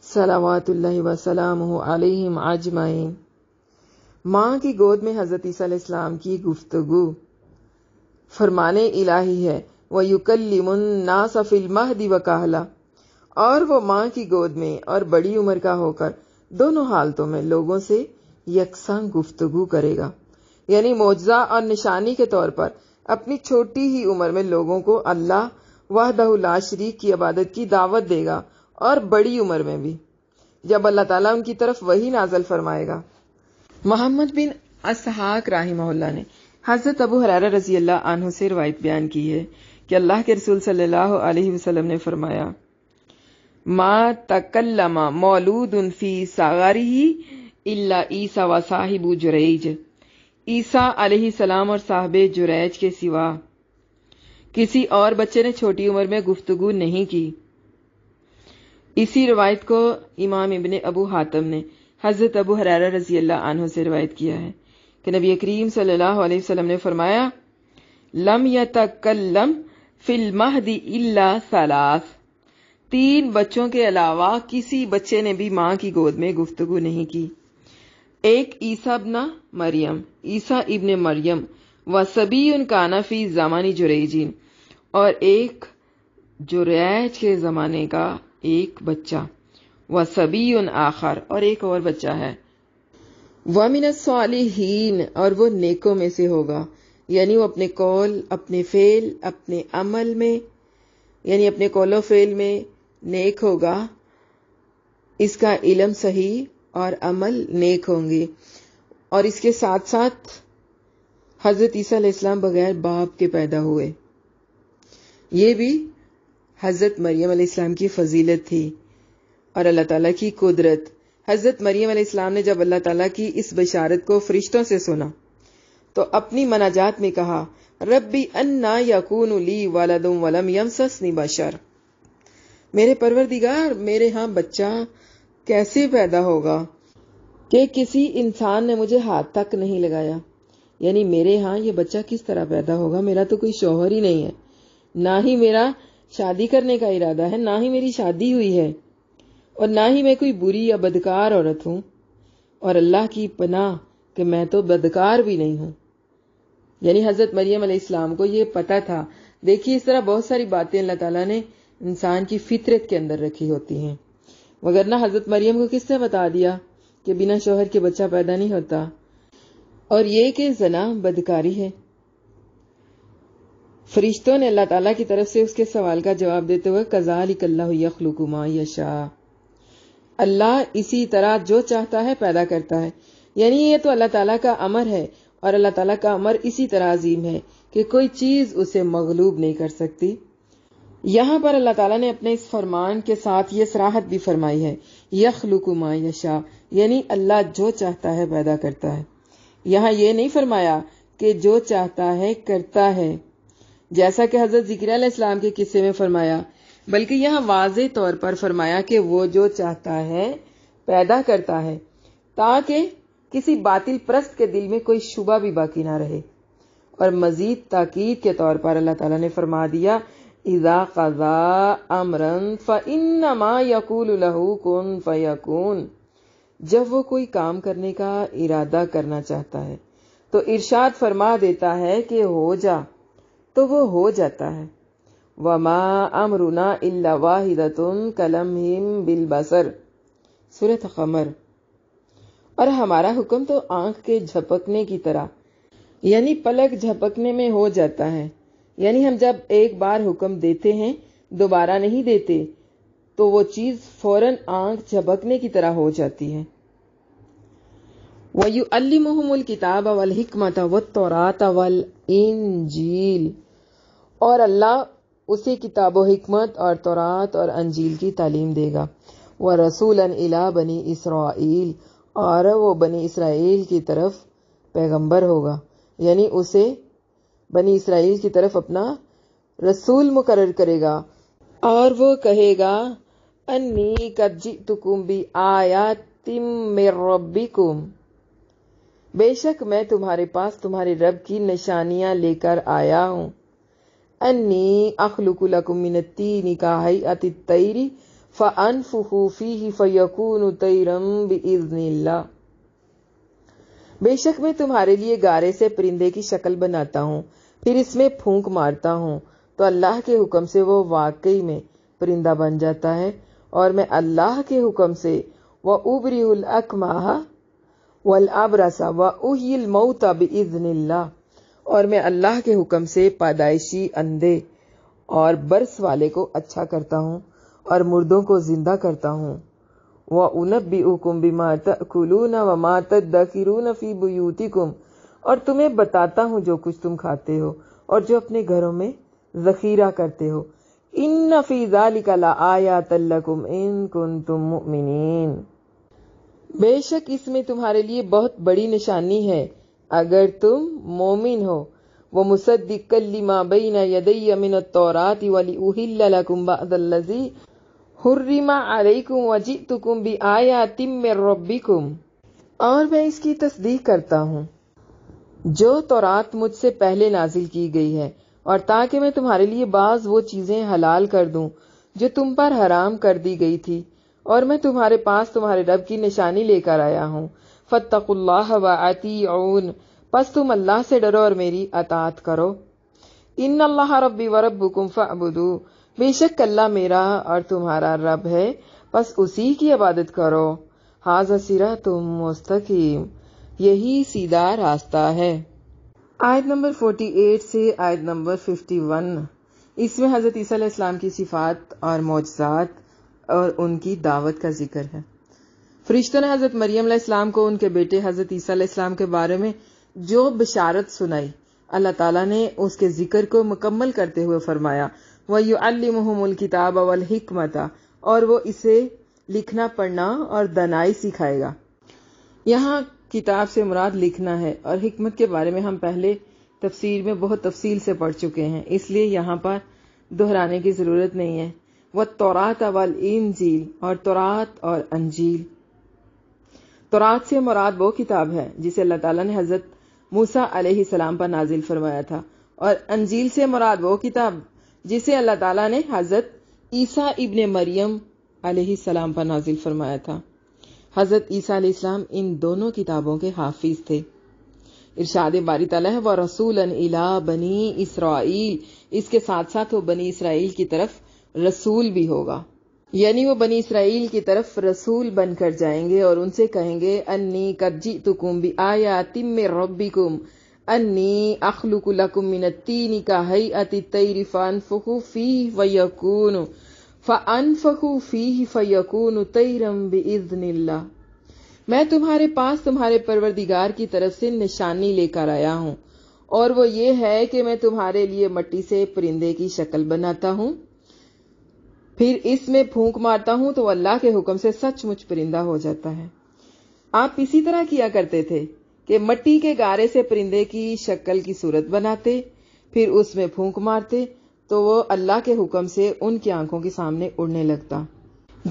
صلوات اللہ وسلامہ علیہم اجمعین۔ ماں کی گود میں حضرت عیسیٰ علیہ السلام کی گفتگو فرمان الہی ہے، وَيُكَلِّمُ النَّاسَ فِي الْمَهْدِ وَكَهْلًا، اور وہ ماں کی گود میں اور بڑی عمر کا ہو کر دونوں حالتوں میں لوگوں سے یکساں گفتگو کرے گا، یعنی معجزہ اور نشانی کے طور پر اپنی چھوٹی ہی عمر میں لوگوں کو اللہ وحدہ لا شریک کی عبادت کی دعوت دے گا، اور بڑی عمر میں بھی جب اللہ تعالیٰ ان کی طرف وحی نازل فرمائے گا۔ محمد بن اسحاق رحمہ اللہ نے حضرت ابو ہریرہ رضی اللہ عنہ سے روایت بیان کی ہے کہ اللہ کے رسول صلی اللہ علیہ وسلم نے فرمایا، ما تکلم مولود فی صغرہ الا عیسیٰ و صاحب جریج، عیسیٰ علیہ السلام اور صاحب جریج کے سوا کسی اور بچے نے چھوٹی عمر میں گفتگو نہیں کی۔ اسی روایت کو امام ابن ابو حاتم نے حضرت ابو ہریرہ رضی اللہ عنہ سے روایت کیا ہے کہ نبی کریم صلی اللہ علیہ وسلم نے فرمایا، لم یتکلم فی المہد الا ثلاث، 3 بچوں کے علاوہ کسی بچے نے بھی ماں کی گود میں گفتگو نہیں کی، ایک عیسیٰ ابن مریم، عیسیٰ ابن مریم، و صبی کان فی زمان جریجین، اور ایک جریج کے زمانے کا ایک بچہ، و صبی آخر، اور ایک اور بچہ ہے، وَمِنَ الصَّالِحِينَ، اور وہ نیکوں میں سے ہوگا، یعنی وہ اپنے قول، اپنے فعل، اپنے عمل میں، یعنی اپنے قول و فعل میں نیک ہوگا، اس کا علم صحیح اور عمل نیک ہوں گے۔ اور اس کے ساتھ ساتھ حضرت عیسیٰ علیہ السلام بغیر باپ کے پیدا ہوئے، یہ بھی حضرت مریم علیہ السلام کی فضیلت تھی اور اللہ تعالیٰ کی قدرت۔ حضرت مریم علیہ السلام نے جب اللہ تعالیٰ کی اس بشارت کو فرشتوں سے سنا تو اپنی مناجات میں کہا ربی انا یکون لی ولد ولم یمسسنی بشر، میرے پروردگار میرے ہاں بچہ کیسے پیدا ہوگا کہ کسی انسان نے مجھے ہاتھ تک نہیں لگایا، یعنی میرے ہاں یہ بچہ کس طرح پیدا ہوگا، میرا تو کوئی شوہر ہی نہیں ہے، نہ ہی میرا شادی کرنے کا ارادہ ہے، نہ ہی میری شادی ہوئی ہے، اور نہ ہی میں کوئی بری یا بدکار عورت ہوں، اور اللہ کی پناہ کہ میں تو بدکار بھی نہیں ہوں۔ یعنی حضرت مریم علیہ السلام کو یہ پتا تھا۔ دیکھیے اس طرح بہت ساری باتیں اللہ تعالیٰ نے انسان کی فطرت کے اندر رکھی ہوتی ہیں، وگرنہ حضرت مریم کو کس نے بتا دیا کہ بنا شوہر کے بچہ پیدا نہیں ہوتا، اور یہ کہ زنا بدکاری ہے۔ فرشتوں نے اللہ تعالیٰ کی طرف سے اس کے سوال کا جواب دیتے ہوئے کذالک اللہ یخلق ما یشاء، اللہ اسی طرح جو چاہتا ہے پیدا کرتا ہے، یعنی یہ تو اللہ تعالیٰ کا امر ہے، اور اللہ تعالیٰ کا امر اسی طرح عظیم ہے کہ کوئی چیز اسے مغلوب نہیں کر سکتی۔ یہاں پر اللہ تعالیٰ نے اپنے اس فرمان کے ساتھ یہ صراحت بھی فرمائی ہے یخلق ما یشاء، یعنی اللہ جو چاہتا ہے پیدا کرتا ہے۔ یہاں یہ نہیں فرمایا کہ جو چاہتا ہے کرتا ہے، جیسا کہ حضرت ذکریہ علیہ السلام کے قصے میں فرمایا، بلکہ یہاں واضح طور پر فرمایا کہ وہ جو چاہتا ہے پیدا کرتا ہے، تاکہ کسی باطل پرست کے دل میں کوئی شبہ بھی باقی نہ رہے۔ اور مزید تاکید کے طور پر اللہ تعالیٰ نے فرما دیا اذا قضا امرا فانما یقول له کن فیکون، جب وہ کوئی کام کرنے کا ارادہ کرنا چاہتا ہے تو ارشاد فرما دیتا ہے کہ ہو جا، تو وہ ہو جاتا ہے۔ وما امرنا الا واحدۃ کلمح بالبصر، سورۃ قمر۔ اور ہمارا حکم تو آنکھ کے جھپکنے کی طرح، یعنی پلک جھپکنے میں ہو جاتا ہے، یعنی ہم جب ایک بار حکم دیتے ہیں دوبارہ نہیں دیتے تو وہ چیز فوراً آنکھ جھپکنے کی طرح ہو جاتی ہے۔ وَيُعَلِّمُهُمُ الْكِتَابَ وَالْحِكْمَةَ وَالتَّوْرَاةَ وَالْإِنْجِيلَ، اور اللہ اسے کتاب و حکمت اور تورات اور انجیل کی تعلیم دے گا۔ وَرَسُولًا إِلَى بَنِي إِسْرَائِيل، اور وہ بنی اسرائیل کی طرف پیغمبر ہوگا، یعنی اسے بنی اسرائیل کی طرف اپنا رسول مقرر کرے گا، اور وہ کہے گا انی قد جئتکم بآیات من ربکم، بے شک میں تمہارے پاس تمہارے رب کی نشانیاں لے کر آیا ہوں۔ انی اخلق لکم من الطین کہیئۃ الطیر فانفخ فیہ فیکون طیرا باذن اللہ، بے شک میں تمہارے لیے گارے سے پرندے کی شکل بناتا ہوں، پھر اس میں پھونک مارتا ہوں تو اللہ کے حکم سے وہ واقعی میں پرندہ بن جاتا ہے، اور میں اللہ کے حکم سے وَأُبْرِئُ الْأَكْمَحَ وَالْأَبْرَصَ وَأُحْيِي الْمَوْتَى بِإِذْنِ اللَّهِ، اور میں اللہ کے حکم سے پیدائشی اندھے اور برس والے کو اچھا کرتا ہوں اور مردوں کو زندہ کرتا ہوں۔ وَأُنَبِّئُكُم بِمَا تَأْكُلُونَ وَمَا تَدَّخِرُونَ فِي بُيُوتِكُمْ، اور تمہیں بتاتا ہوں جو کچھ تم کھاتے ہو اور جو اپنے گھروں میں ذخیرہ کرتے ہو۔ إِنَّ فِي ذَلِكَ لَآيَاتًا لَكُمْ إِن كُنتُم مُؤْمِنِينَ، بے شک اس میں تمہارے لیے بہت بڑی نشانی ہے اگر تم مومن ہو۔ وَمُصَدِّقًا لِمَا بَيْنَ يَدَيَّ مِنَ التَّوْرَاةِ وَلِأُحِلَّ لَكُمْ بَعْضَ الَّذِي حُرِّمَ عَلَيْكُمْ وَجِئْتُكُمْ بِآيَاتٍ مِّن رَّبِّكُمْ، اور میں اس کی تصدیق کرتا ہوں جو تورات مجھ سے پہلے نازل کی گئی ہے، اور تاکہ میں تمہارے لیے بعض وہ چیزیں حلال کر دوں جو تم پر حرام کر دی گئی تھی، اور میں تمہارے پاس تمہارے رب کی نشانی لے کر آیا ہوں۔ فَاتَّقُوا اللَّهَ وَأَطِیعُونِ، پس تم اللہ سے ڈرو اور میری اطاعت کرو۔ ان اللہ ربی وربکم فاعبدوہ، بے شک اللہ میرا اور تمہارا رب ہے، پس اسی کی عبادت کرو۔ ھذا صراط مستقیم، یہی سیدھا راستہ ہے۔ آیت نمبر 48 سے آیت نمبر 51، اس میں حضرت عیسیٰ علیہ السلام کی صفات اور معجزات اور ان کی دعوت کا ذکر ہے۔ فرشتوں نے حضرت مریم علیہ السلام کو ان کے بیٹے حضرت عیسیٰ علیہ السلام کے بارے میں جو بشارت سنائی، اللہ تعالیٰ نے اس کے ذکر کو مکمل کرتے ہوئے فرمایا وَيُعَلِّمُهُمُ الْكِتَابَ وَالْحِکْمَةَ، اور وہ اسے لکھنا پڑھنا اور دانائی سکھائے گا۔ یہاں کتاب سے مراد لکھنا ہے، اور حکمت کے بارے میں ہم پہلے تفسیر میں بہت تفصیل سے پڑھ چکے ہیں، اس لیے یہاں پر دہرانے کی ضرورت نہیں ہے۔ وَالتَّوْرَاةَ وَالْإِنْجِيلَ، اور تورات اور انجیل۔ تورات سے مراد وہ کتاب ہے جسے اللہ تعالیٰ نے حضرت موسیٰ علیہ السلام پر نازل فرمایا تھا، اور انجیل سے مراد وہ کتاب جسے اللہ تعالیٰ نے حضرت عیسیٰ ابن مریم علیہ السلام پر نازل فرمایا تھا۔ حضرت عیسیٰ علیہ السلام ان دونوں کتابوں کے حافظ تھے۔ ارشاد باری تعالیٰ ہے وَرَسُولًا إِلَىٰ بَنِي إِسْرَائِیل، اس کے ساتھ ساتھ وہ بنی اسرائیل کی طرف رسول بھی ہوگا، یعنی وہ بنی اسرائیل کی طرف رسول بن کر جائیں گے اور ان سے کہیں گے انی قد جئتکم بآیات من ربکم انی اخلق لکم من الطین کہیئۃ الطیر فانفخوا فیہ فیکون طیرا باذن اللہ، میں تمہارے پاس تمہارے پروردگار کی طرف سے نشانی لے کر آیا ہوں، اور وہ یہ ہے کہ میں تمہارے لیے مٹی سے پرندے کی شکل بناتا ہوں، پھر اس میں پھونک مارتا ہوں تو اللہ کے حکم سے سچ مچ پرندہ ہو جاتا ہے۔ آپ اسی طرح کیا کرتے تھے کہ مٹی کے گارے سے پرندے کی شکل کی صورت بناتے، پھر اس میں پھونک مارتے تو وہ اللہ کے حکم سے ان کی آنکھوں کے سامنے اڑنے لگتا۔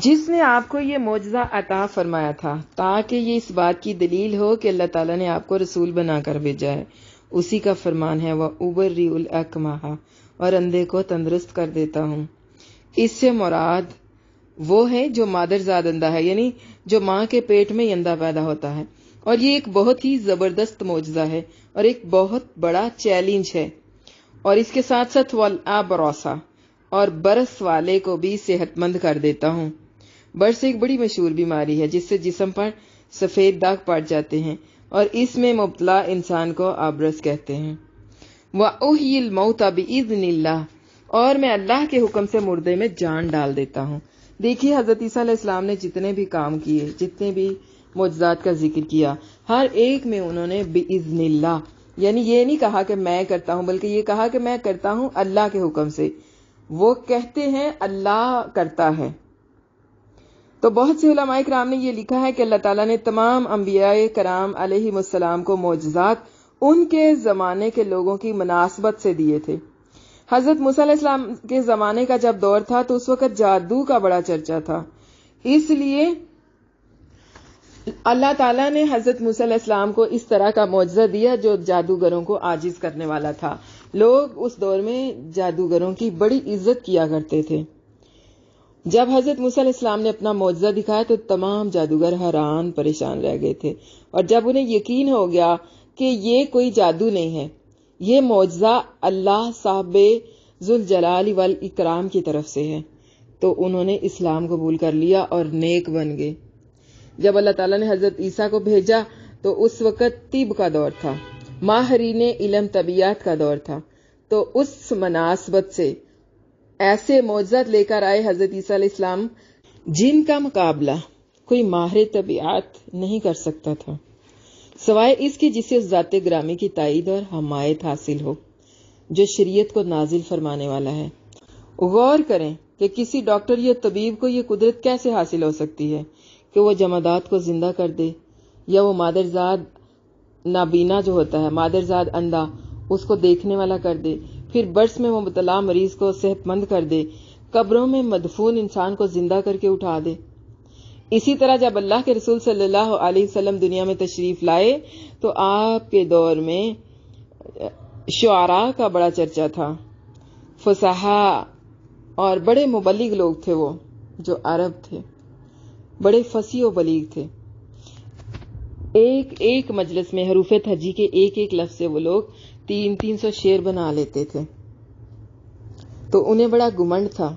جس نے آپ کو یہ معجزہ عطا فرمایا تھا تاکہ یہ اس بات کی دلیل ہو کہ اللہ تعالیٰ نے آپ کو رسول بنا کر بھیجا ہے، اسی کا فرمان ہے وَأُبَرِّئُ الْأَكْمَحَ، اور اندھے کو تندرست کر دیتا ہوں۔ اس سے مراد وہ ہے جو مادرزاد اندھا ہے، یعنی جو ماں کے پیٹ میں اندھا پیدا ہوتا ہے، اور یہ ایک بہت ہی زبردست معجزہ ہے اور ایک بہت بڑا چیلنج ہے۔ اور اس کے ساتھ ساتھ والابرص، اور برس والے کو بھی صحت مند کر دیتا ہوں۔ برس ایک بڑی مشہور بیماری ہے جس سے جسم پر سفید داغ پڑ جاتے ہیں، اور اس میں مبتلا انسان کو ابرص کہتے ہیں۔ وَأُحْيِي الْمَوْتَى بِإِذْنِ اللَّهِ، اور میں اللہ کے حکم سے مردے میں جان ڈال دیتا ہوں۔ دیکھیے حضرت عیسیٰ علیہ السلام نے جتنے بھی کام کیے، جتنے بھی معجزات کا ذکر کیا، ہر ایک میں انہوں نے بِإِذْنِ اللَّهِ، یعنی یہ نہیں کہا کہ میں کرتا ہوں، بلکہ یہ کہا کہ میں کرتا ہوں اللہ کے حکم سے۔ وہ کہتے ہیں اللہ کرتا ہے۔ تو بہت سے علماء کرام نے یہ لکھا ہے کہ اللہ تعالیٰ نے تمام انبیاء کرام علیہم السلام کو معجزات ان کے زمانے کے لوگوں کی مناسبت سے دیے تھے۔ حضرت موسیٰ علیہ السلام کے زمانے کا جب دور تھا تو اس وقت جادو کا بڑا چرچا تھا، اس لیے اللہ تعالیٰ نے حضرت موسیٰ علیہ السلام کو اس طرح کا معجزہ دیا جو جادوگروں کو عاجز کرنے والا تھا۔ لوگ اس دور میں جادوگروں کی بڑی عزت کیا کرتے تھے۔ جب حضرت موسیٰ علیہ السلام نے اپنا معجزہ دکھایا تو تمام جادوگر حیران پریشان رہ گئے تھے، اور جب انہیں یقین ہو گیا کہ یہ کوئی جادو نہیں ہے، یہ معجزہ اللہ صاحب ذوالجلال والاکرام کی طرف سے ہے، تو انہوں نے اسلام قبول کر لیا اور نیک بن گئے۔ جب اللہ تعالیٰ نے حضرت عیسیٰ کو بھیجا تو اس وقت طب کا دور تھا، ماہرین علم طبیعت کا دور تھا، تو اس مناسبت سے ایسے معجزات لے کر آئے حضرت عیسیٰ علیہ السلام جن کا مقابلہ کوئی ماہر طبیعت نہیں کر سکتا تھا، سوائے اس کی جسے اس ذات گرامی کی تائید اور حمایت حاصل ہو جو شریعت کو نازل فرمانے والا ہے۔ غور کریں کہ کسی ڈاکٹر یا طبیب کو یہ قدرت کیسے حاصل ہو سکتی ہے کہ وہ جمادات کو زندہ کر دے، یا وہ مادرزاد نابینا جو ہوتا ہے، مادرزاد اندھا، اس کو دیکھنے والا کر دے، پھر برس میں مبتلا مریض کو صحت مند کر دے، قبروں میں مدفون انسان کو زندہ کر کے اٹھا دے۔ اسی طرح جب اللہ کے رسول صلی اللہ علیہ وسلم دنیا میں تشریف لائے تو آپ کے دور میں شعراء کا بڑا چرچا تھا، فصحاء اور بڑے مبلغ لوگ تھے، وہ جو عرب تھے بڑے فصیح و بلیغ تھے۔ ایک ایک مجلس میں حروف تہجی کے ایک ایک لفظ سے وہ لوگ 300 شعر بنا لیتے تھے، تو انہیں بڑا گمنڈ تھا۔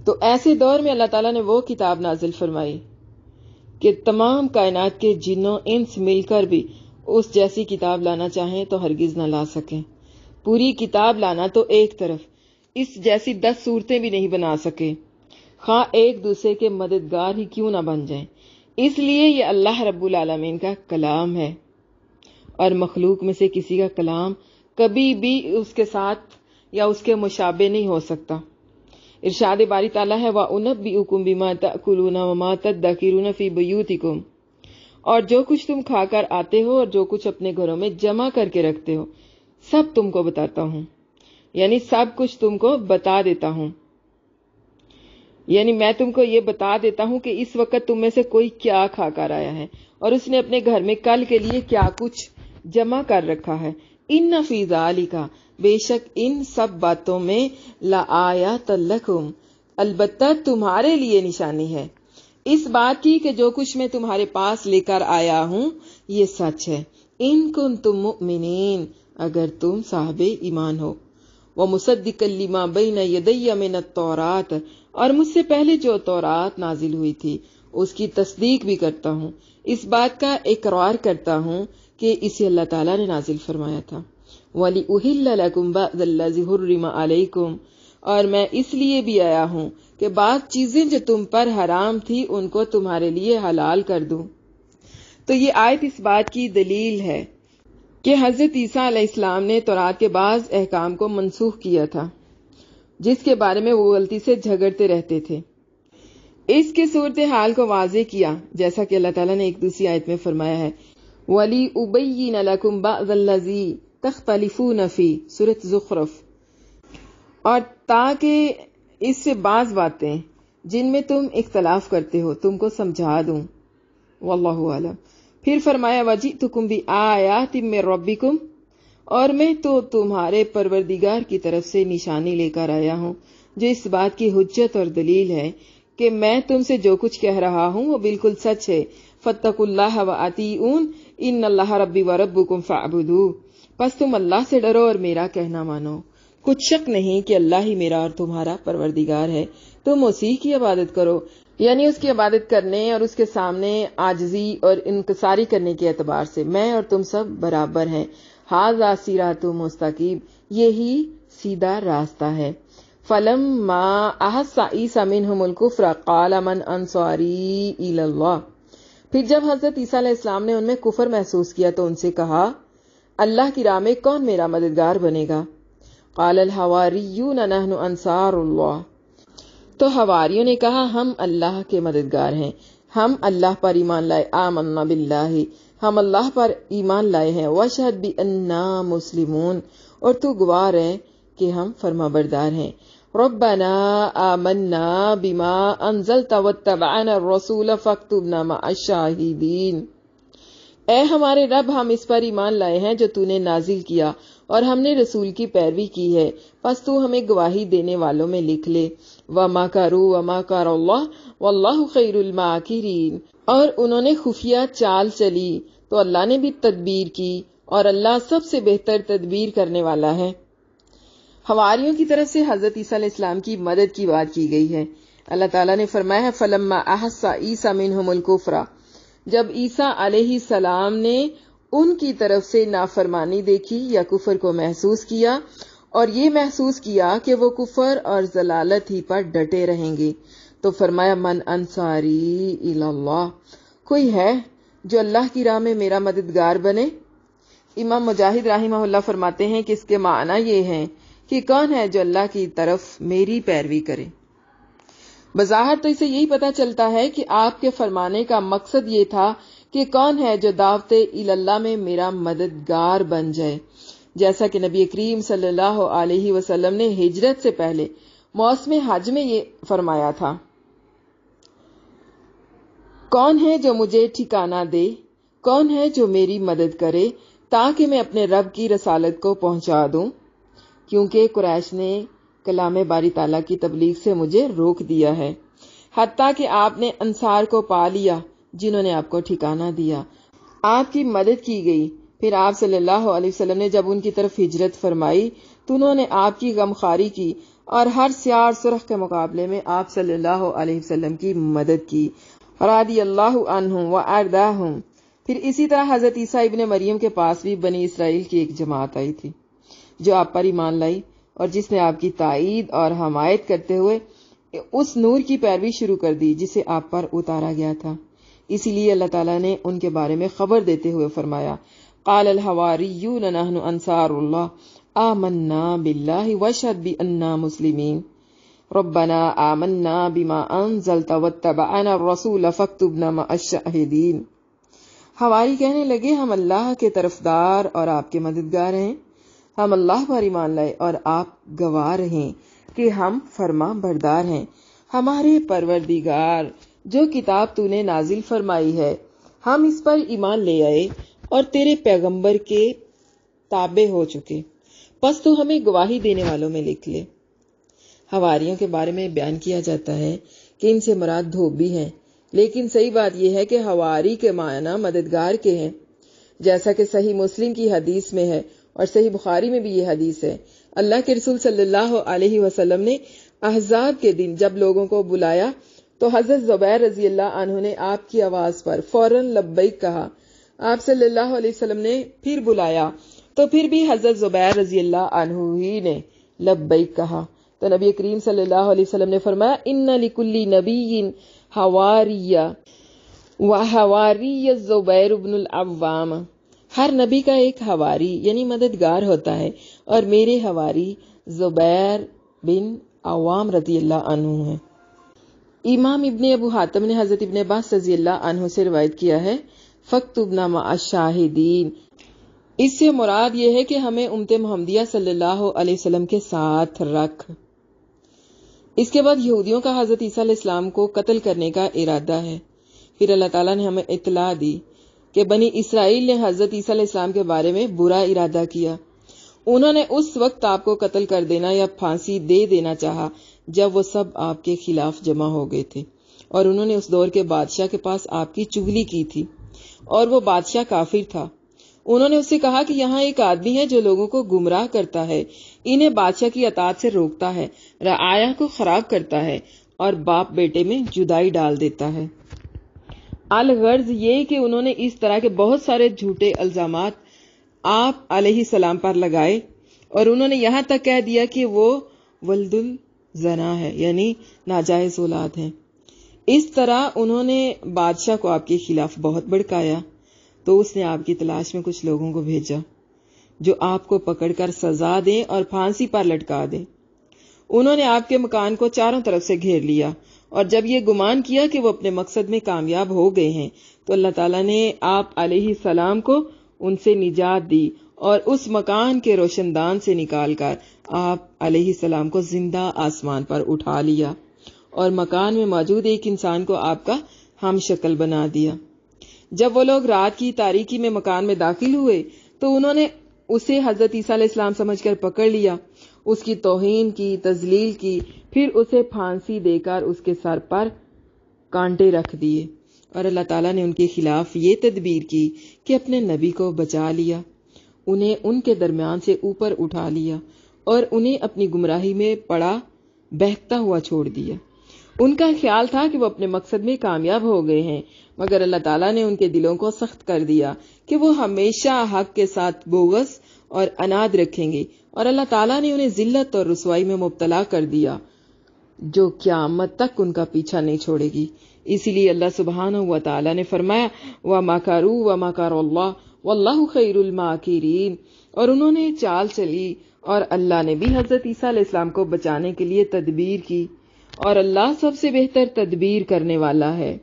تو ایسے دور میں اللہ تعالیٰ نے وہ کتاب نازل فرمائی کہ تمام کائنات کے جنوں انس مل کر بھی اس جیسی کتاب لانا چاہیں تو ہرگز نہ لا سکیں۔ پوری کتاب لانا تو ایک طرف، اس جیسی 10 صورتیں بھی نہیں بنا سکے، خواہ ایک دوسرے کے مددگار ہی کیوں نہ بن جائیں۔ اس لیے یہ اللہ رب العالمین کا کلام ہے، اور مخلوق میں سے کسی کا کلام کبھی بھی اس کے ساتھ یا اس کے مشابہ نہیں ہو سکتا۔ ارشاد باری تعالیٰ ہے وَأُنَبِّئُكُم بِمَا تَأْكُلُونَ وَمَا تَدَّخِرُونَ فِي بُيُوتِكُم، اور جو کچھ تم کھا کر آتے ہو اور جو کچھ اپنے گھروں میں جمع کر کے رکھتے ہو سب تم کو بتاتا ہوں، یعنی سب کچھ تم کو بتا دیتا ہوں، یعنی میں تم کو یہ بتا دیتا ہوں کہ اس وقت تم میں سے کوئی کیا کھا کر آیا ہے اور اس نے اپنے گھر میں کل کے لیے کیا کچھ جمع کر رکھا ہے۔ ان فی ذالک، بے شک ان سب باتوں میں لآیات لکم، البتہ تمہارے لیے نشانی ہے اس بات کی کہ جو کچھ میں تمہارے پاس لے کر آیا ہوں یہ سچ ہے۔ ان کنتم مؤمنین، اگر تم صاحب ایمان ہو۔ وَمُصَدِّقًا لِمَا بَيْنَ يَدَيَّ مِنَ التَّوْرَاةِ، اور مجھ سے پہلے جو تورات نازل ہوئی تھی اس کی تصدیق بھی کرتا ہوں، اس بات کا اقرار کرتا ہوں کہ اسے اللہ تعالیٰ نے نازل فرمایا تھا۔ وَلِأُحِلَّ لَكُمْ بَعْضَ الَّذِي حُرِّمَ عَلَيْكُمْ، اور میں اس لیے بھی آیا ہوں کہ بعض چیزیں جو تم پر حرام تھی ان کو تمہارے لیے حلال کر دوں۔ تو یہ آیت اس بات کی دلیل ہے کہ حضرت عیسیٰ علیہ السلام نے تورات کے بعض احکام کو منسوخ کیا تھا جس کے بارے میں وہ غلطی سے جھگڑتے رہتے تھے۔ اس کی صورتحال کو واضح کیا جیسا کہ اللہ تعالیٰ نے ایک دوسری آیت میں فرمایا ہے وَلِأُبَيِّنَ لَكُمْ بَعْضَ الَّذِي تَخْتَلِفُونَ فِي، سورۃ زخرف، اور تاکہ اس سے بعض باتیں جن میں تم اختلاف کرتے ہو تم کو سمجھا دوں۔ واللہ اعلم۔ پھر فرمایا وَجِئْتُكُمْ بِآیَاتٍ مِّن رَبِّكُمْ، اور میں تو تمہارے پروردگار کی طرف سے نشانی لے کر آیا ہوں جو اس بات کی حجت اور دلیل ہے کہ میں تم سے جو کچھ کہہ رہا ہوں وہ بالکل سچ ہے۔ فَاتَّقُوا اللَّهَ وَأَطِیعُونِ إِنَّ اللَّهَ رَبِّي وَرَبُّكُمْ فَاعْبُدُوهُ، پس تم اللہ سے ڈرو اور میرا کہنا مانو۔ کچھ شک نہیں کہ اللہ ہی میرا اور تمہارا پروردگار ہے، تم اسی کی عبادت کرو، یعنی اس کی عبادت کرنے اور اس کے سامنے عاجزی اور انکساری کرنے کے اعتبار سے میں اور تم سب برابر ہیں۔ ھذا صراط مستقیم، یہی سیدھا راستہ ہے۔ فَلَمَّا أَحَسَّ عِیسیٰ مِنْهُمُ الْکُفْرَ قَالَ مَنْ أَنصَارِی إِلَى اللَّهِ، پھر جب حضرت عیسیٰ علیہ السلام نے ان میں کفر محسوس کیا تو ان سے کہا اللہ کی راہ میں کون میرا مددگار بنے گا؟ قال الحواریون نحن انصار اللہ، تو حواریوں نے کہا ہم اللہ کے مددگار ہیں، ہم اللہ پر ایمان لائے، آمنا باللہ، ہم اللہ پر ایمان لائے ہیں، واشہد بأننا مسلمون، اور تو گواہ ہے کہ ہم فرما بردار ہیں۔ ربنا آمنا بما انزلت واتبعنا الرسول فاکتبنا مع الشاہدین، اے ہمارے رب ہم اس پر ایمان لائے ہیں جو تو نے نازل کیا اور ہم نے رسول کی پیروی کی ہے، پس تو ہمیں گواہی دینے والوں میں لکھ لے۔ وَمَكَرُوا وَمَكَرَ اللَّهُ وَاللَّهُ خَيْرُ الْمَاكِرِينَ، اور انہوں نے خفیہ چال چلی تو اللہ نے بھی تدبیر کی اور اللہ سب سے بہتر تدبیر کرنے والا ہے۔ حواریوں کی طرف سے حضرت عیسیٰ علیہ السلام کی مدد کی بات کی گئی ہے۔ اللہ تعالیٰ نے فرمایا ہے فَلَمَّا أَحَسَّ عِیسیٰ مِنْهُمُ الْکُفْرَ، جب عیسیٰ علیہ السلام نے ان کی طرف سے نافرمانی دیکھی یا کفر کو محسوس کیا اور یہ محسوس کیا کہ وہ کفر اور ضلالت ہی پر ڈٹے رہیں گے، تو فرمایا من انصاری الی اللہ، کوئی ہے جو اللہ کی راہ میں میرا مددگار بنے؟ امام مجاہد رحمہ اللہ فرماتے ہیں کہ اس کے معنی یہ ہیں کہ کون ہے جو اللہ کی طرف میری پیروی کرے۔ بظاہر تو اسے یہی پتہ چلتا ہے کہ آپ کے فرمانے کا مقصد یہ تھا کہ کون ہے جو دعوت اللہ میں میرا مددگار بن جائے، جیسا کہ نبی کریم صلی اللہ علیہ وسلم نے ہجرت سے پہلے موسم حج میں یہ فرمایا تھا، کون ہے جو مجھے ٹھکانہ دے، کون ہے جو میری مدد کرے تاکہ میں اپنے رب کی رسالت کو پہنچا دوں، کیونکہ قریش نے کلام باری تعالیٰ کی تبلیغ سے مجھے روک دیا ہے، حتیٰ کہ آپ نے انصار کو پا لیا جنہوں نے آپ کو ٹھکانہ دیا، آپ کی مدد کی گئی۔ پھر آپ صلی اللہ علیہ وسلم نے جب ان کی طرف ہجرت فرمائی تو انہوں نے آپ کی غمخواری کی اور ہر سیاہ سرخ کے مقابلے میں آپ صلی اللہ علیہ وسلم کی مدد کی، رضی اللہ عنہم وارضاہم۔ پھر اسی طرح حضرت عیسیٰ ابن مریم کے پاس بھی بنی اسرائیل کی ایک جماعت آئی تھی جو آپ پر ایمان لائی اور جس نے آپ کی تائید اور حمایت کرتے ہوئے اس نور کی پیروی شروع کر دی جسے آپ پر اتارا گیا تھا۔ اسی لیے اللہ تعالیٰ نے ان کے بارے میں خبر دیتے ہوئے فرمایا قال الحواریون نحن انصار اللہ آمنا باللہ واشہد بأننا مسلمین ربنا آمنا بما انزلت واتبعنا الرسول فاکتبنا مع الشاہدین۔ حواری کہنے لگے ہم اللہ کے طرفدار اور آپ کے مددگار ہیں، ہم اللہ پر ایمان لائے اور آپ گواہ رہیں کہ ہم فرما بردار ہیں۔ ہمارے پروردگار جو کتاب تو نے نازل فرمائی ہے ہم اس پر ایمان لے آئے اور تیرے پیغمبر کے تابع ہو چکے، پس تو ہمیں گواہی دینے والوں میں لکھ لے۔ حواریوں کے بارے میں بیان کیا جاتا ہے کہ ان سے مراد دھوبی ہیں، لیکن صحیح بات یہ ہے کہ حواری کے معنی مددگار کے ہیں، جیسا کہ صحیح مسلم کی حدیث میں ہے اور صحیح بخاری میں بھی یہ حدیث ہے۔ اللہ کے رسول صلی اللہ علیہ وسلم نے احزاب کے دن جب لوگوں کو بلایا تو حضرت زبیر رضی اللہ عنہ نے آپ کی آواز پر فوراً لبیک کہا۔ آپ صلی اللہ علیہ وسلم نے پھر بلایا تو پھر بھی حضرت زبیر رضی اللہ عنہ ہی نے لبیک کہا، تو نبی کریم صلی اللہ علیہ وسلم نے فرمایا ان لکل نبی حواریہ وحواریہ زبیر بن العوام، ہر نبی کا ایک حواری یعنی مددگار ہوتا ہے اور میرے حواری زبیر بن عوام رضی اللہ عنہ ہیں۔ امام ابن ابو حاتم نے حضرت ابن عباس رضی اللہ عنہ سے روایت کیا ہے فاکتبنا مع الشاہدین، اس سے مراد یہ ہے کہ ہمیں امت محمدیہ صلی اللہ علیہ وسلم کے ساتھ رکھ۔ اس کے بعد یہودیوں کا حضرت عیسیٰ علیہ السلام کو قتل کرنے کا ارادہ ہے۔ پھر اللہ تعالیٰ نے ہمیں اطلاع دی کہ بنی اسرائیل نے حضرت عیسیٰ علیہ السلام کے بارے میں برا ارادہ کیا، انہوں نے اس وقت آپ کو قتل کر دینا یا پھانسی دے دینا چاہا جب وہ سب آپ کے خلاف جمع ہو گئے تھے، اور انہوں نے اس دور کے بادشاہ کے پاس آپ کی چغلی کی تھی اور وہ بادشاہ کافر تھا۔ انہوں نے اس سے کہا کہ یہاں ایک آدمی ہے جو لوگوں کو گمراہ کرتا ہے، انہیں بادشاہ کی اطاعت سے روکتا ہے، رعایا کو خراب کرتا ہے اور باپ بیٹے میں جدائی ڈال دیتا ہے۔ الغرض یہ کہ انہوں نے اس طرح کے بہت سارے جھوٹے الزامات آپ علیہ السلام پر لگائے اور انہوں نے یہاں تک کہہ دیا کہ وہ ولد الزنا ہے، یعنی ناجائز اولاد ہیں۔ اس طرح انہوں نے بادشاہ کو آپ کے خلاف بہت بھڑکایا، تو اس نے آپ کی تلاش میں کچھ لوگوں کو بھیجا جو آپ کو پکڑ کر سزا دیں اور پھانسی پر لٹکا دیں۔ انہوں نے آپ کے مکان کو چاروں طرف سے گھیر لیا، اور جب یہ گمان کیا کہ وہ اپنے مقصد میں کامیاب ہو گئے ہیں تو اللہ تعالیٰ نے آپ علیہ السلام کو ان سے نجات دی اور اس مکان کے روشن دان سے نکال کر آپ علیہ السلام کو زندہ آسمان پر اٹھا لیا اور مکان میں موجود ایک انسان کو آپ کا ہم شکل بنا دیا۔ جب وہ لوگ رات کی تاریکی میں مکان میں داخل ہوئے تو انہوں نے اسے حضرت عیسیٰ علیہ السلام سمجھ کر پکڑ لیا، اس کی توہین کی، تذلیل کی، پھر اسے پھانسی دے کر اس کے سر پر کانٹے رکھ دیے، اور اللہ تعالیٰ نے ان کے خلاف یہ تدبیر کی کہ اپنے نبی کو بچا لیا، انہیں ان کے درمیان سے اوپر اٹھا لیا اور انہیں اپنی گمراہی میں پڑا بہکتا ہوا چھوڑ دیا۔ ان کا خیال تھا کہ وہ اپنے مقصد میں کامیاب ہو گئے ہیں، مگر اللہ تعالیٰ نے ان کے دلوں کو سخت کر دیا کہ وہ ہمیشہ حق کے ساتھ بغض اور اناد رکھیں گے، اور اللہ تعالیٰ نے انہیں ذلت اور رسوائی میں مبتلا کر دیا جو قیامت تک ان کا پیچھا نہیں چھوڑے گی۔ اسی لیے اللہ سبحانہ و تعالیٰ نے فرمایا وَمَكَرُوا وَمَكَرَ اللَّهُ وَاللَّهُ خَيْرُ الْمَاكِرِينَ، اور انہوں نے چال چلی اور اللہ نے بھی حضرت عیسیٰ علیہ السلام کو بچانے کے لیے تدبیر کی، اور اللہ سب سے بہتر تدبیر کرنے والا ہے۔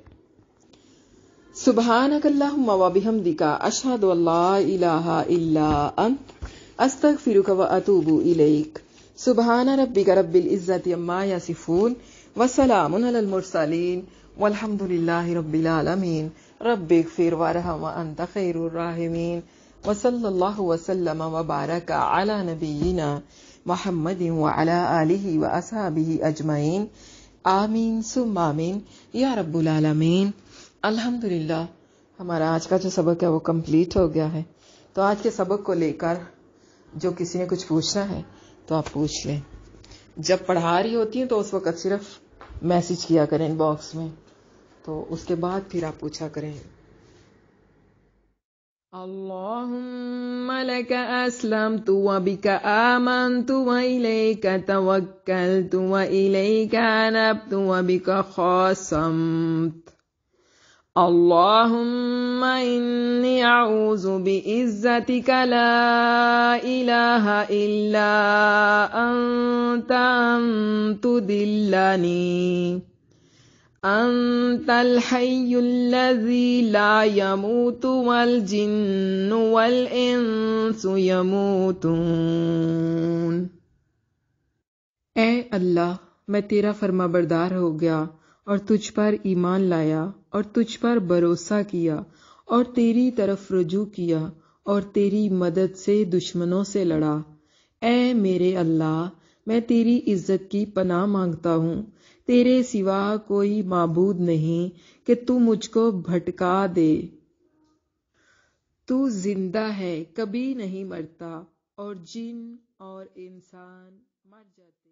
سبحانک اللہم وبحمدک اشہد ان لا الہ الا انت استغفرک واتوب الیک۔ سبحان ربک رب العزت عما یصفون وسلام علی المرسلین والحمد للہ رب العالمین۔ رب اغفر وارحم وانت خیر الراحمین، وصلی اللہ وسلم وبارک علی نبینا محمد وعلی آلہ واصحابہ اجمعین، آمین ثم آمین یا رب العالمین۔ الحمدللہ ہمارا آج کا جو سبق ہے وہ کمپلیٹ ہو گیا ہے، تو آج کے سبق کو لے کر جو کسی نے کچھ پوچھنا ہے تو آپ پوچھ لیں۔ جب پڑھا رہی ہوتی ہیں تو اس وقت صرف میسج کیا کریں ان باکس میں، تو اس کے بعد پھر آپ پوچھا کریں۔ اللہم لک اسلمت وبک آمنت وإلیک توکلت وإلیک انبت وبک خاصمت۔ اللہم انی اعوذ بعزتک لا الہ الا انت ان تضلنی انت الحی الذی لا یموت والجن والانس یموتون۔ اے اللہ، میں تیرا فرما بردار ہو گیا اور تجھ پر ایمان لایا اور تجھ پر بھروسہ کیا اور تیری طرف رجوع کیا اور تیری مدد سے دشمنوں سے لڑا۔ اے میرے اللہ، میں تیری عزت کی پناہ مانگتا ہوں، تیرے سوا کوئی معبود نہیں کہ تو مجھ کو بھٹکا دے۔ تو زندہ ہے، کبھی نہیں مرتا، اور جن اور انسان مر جاتے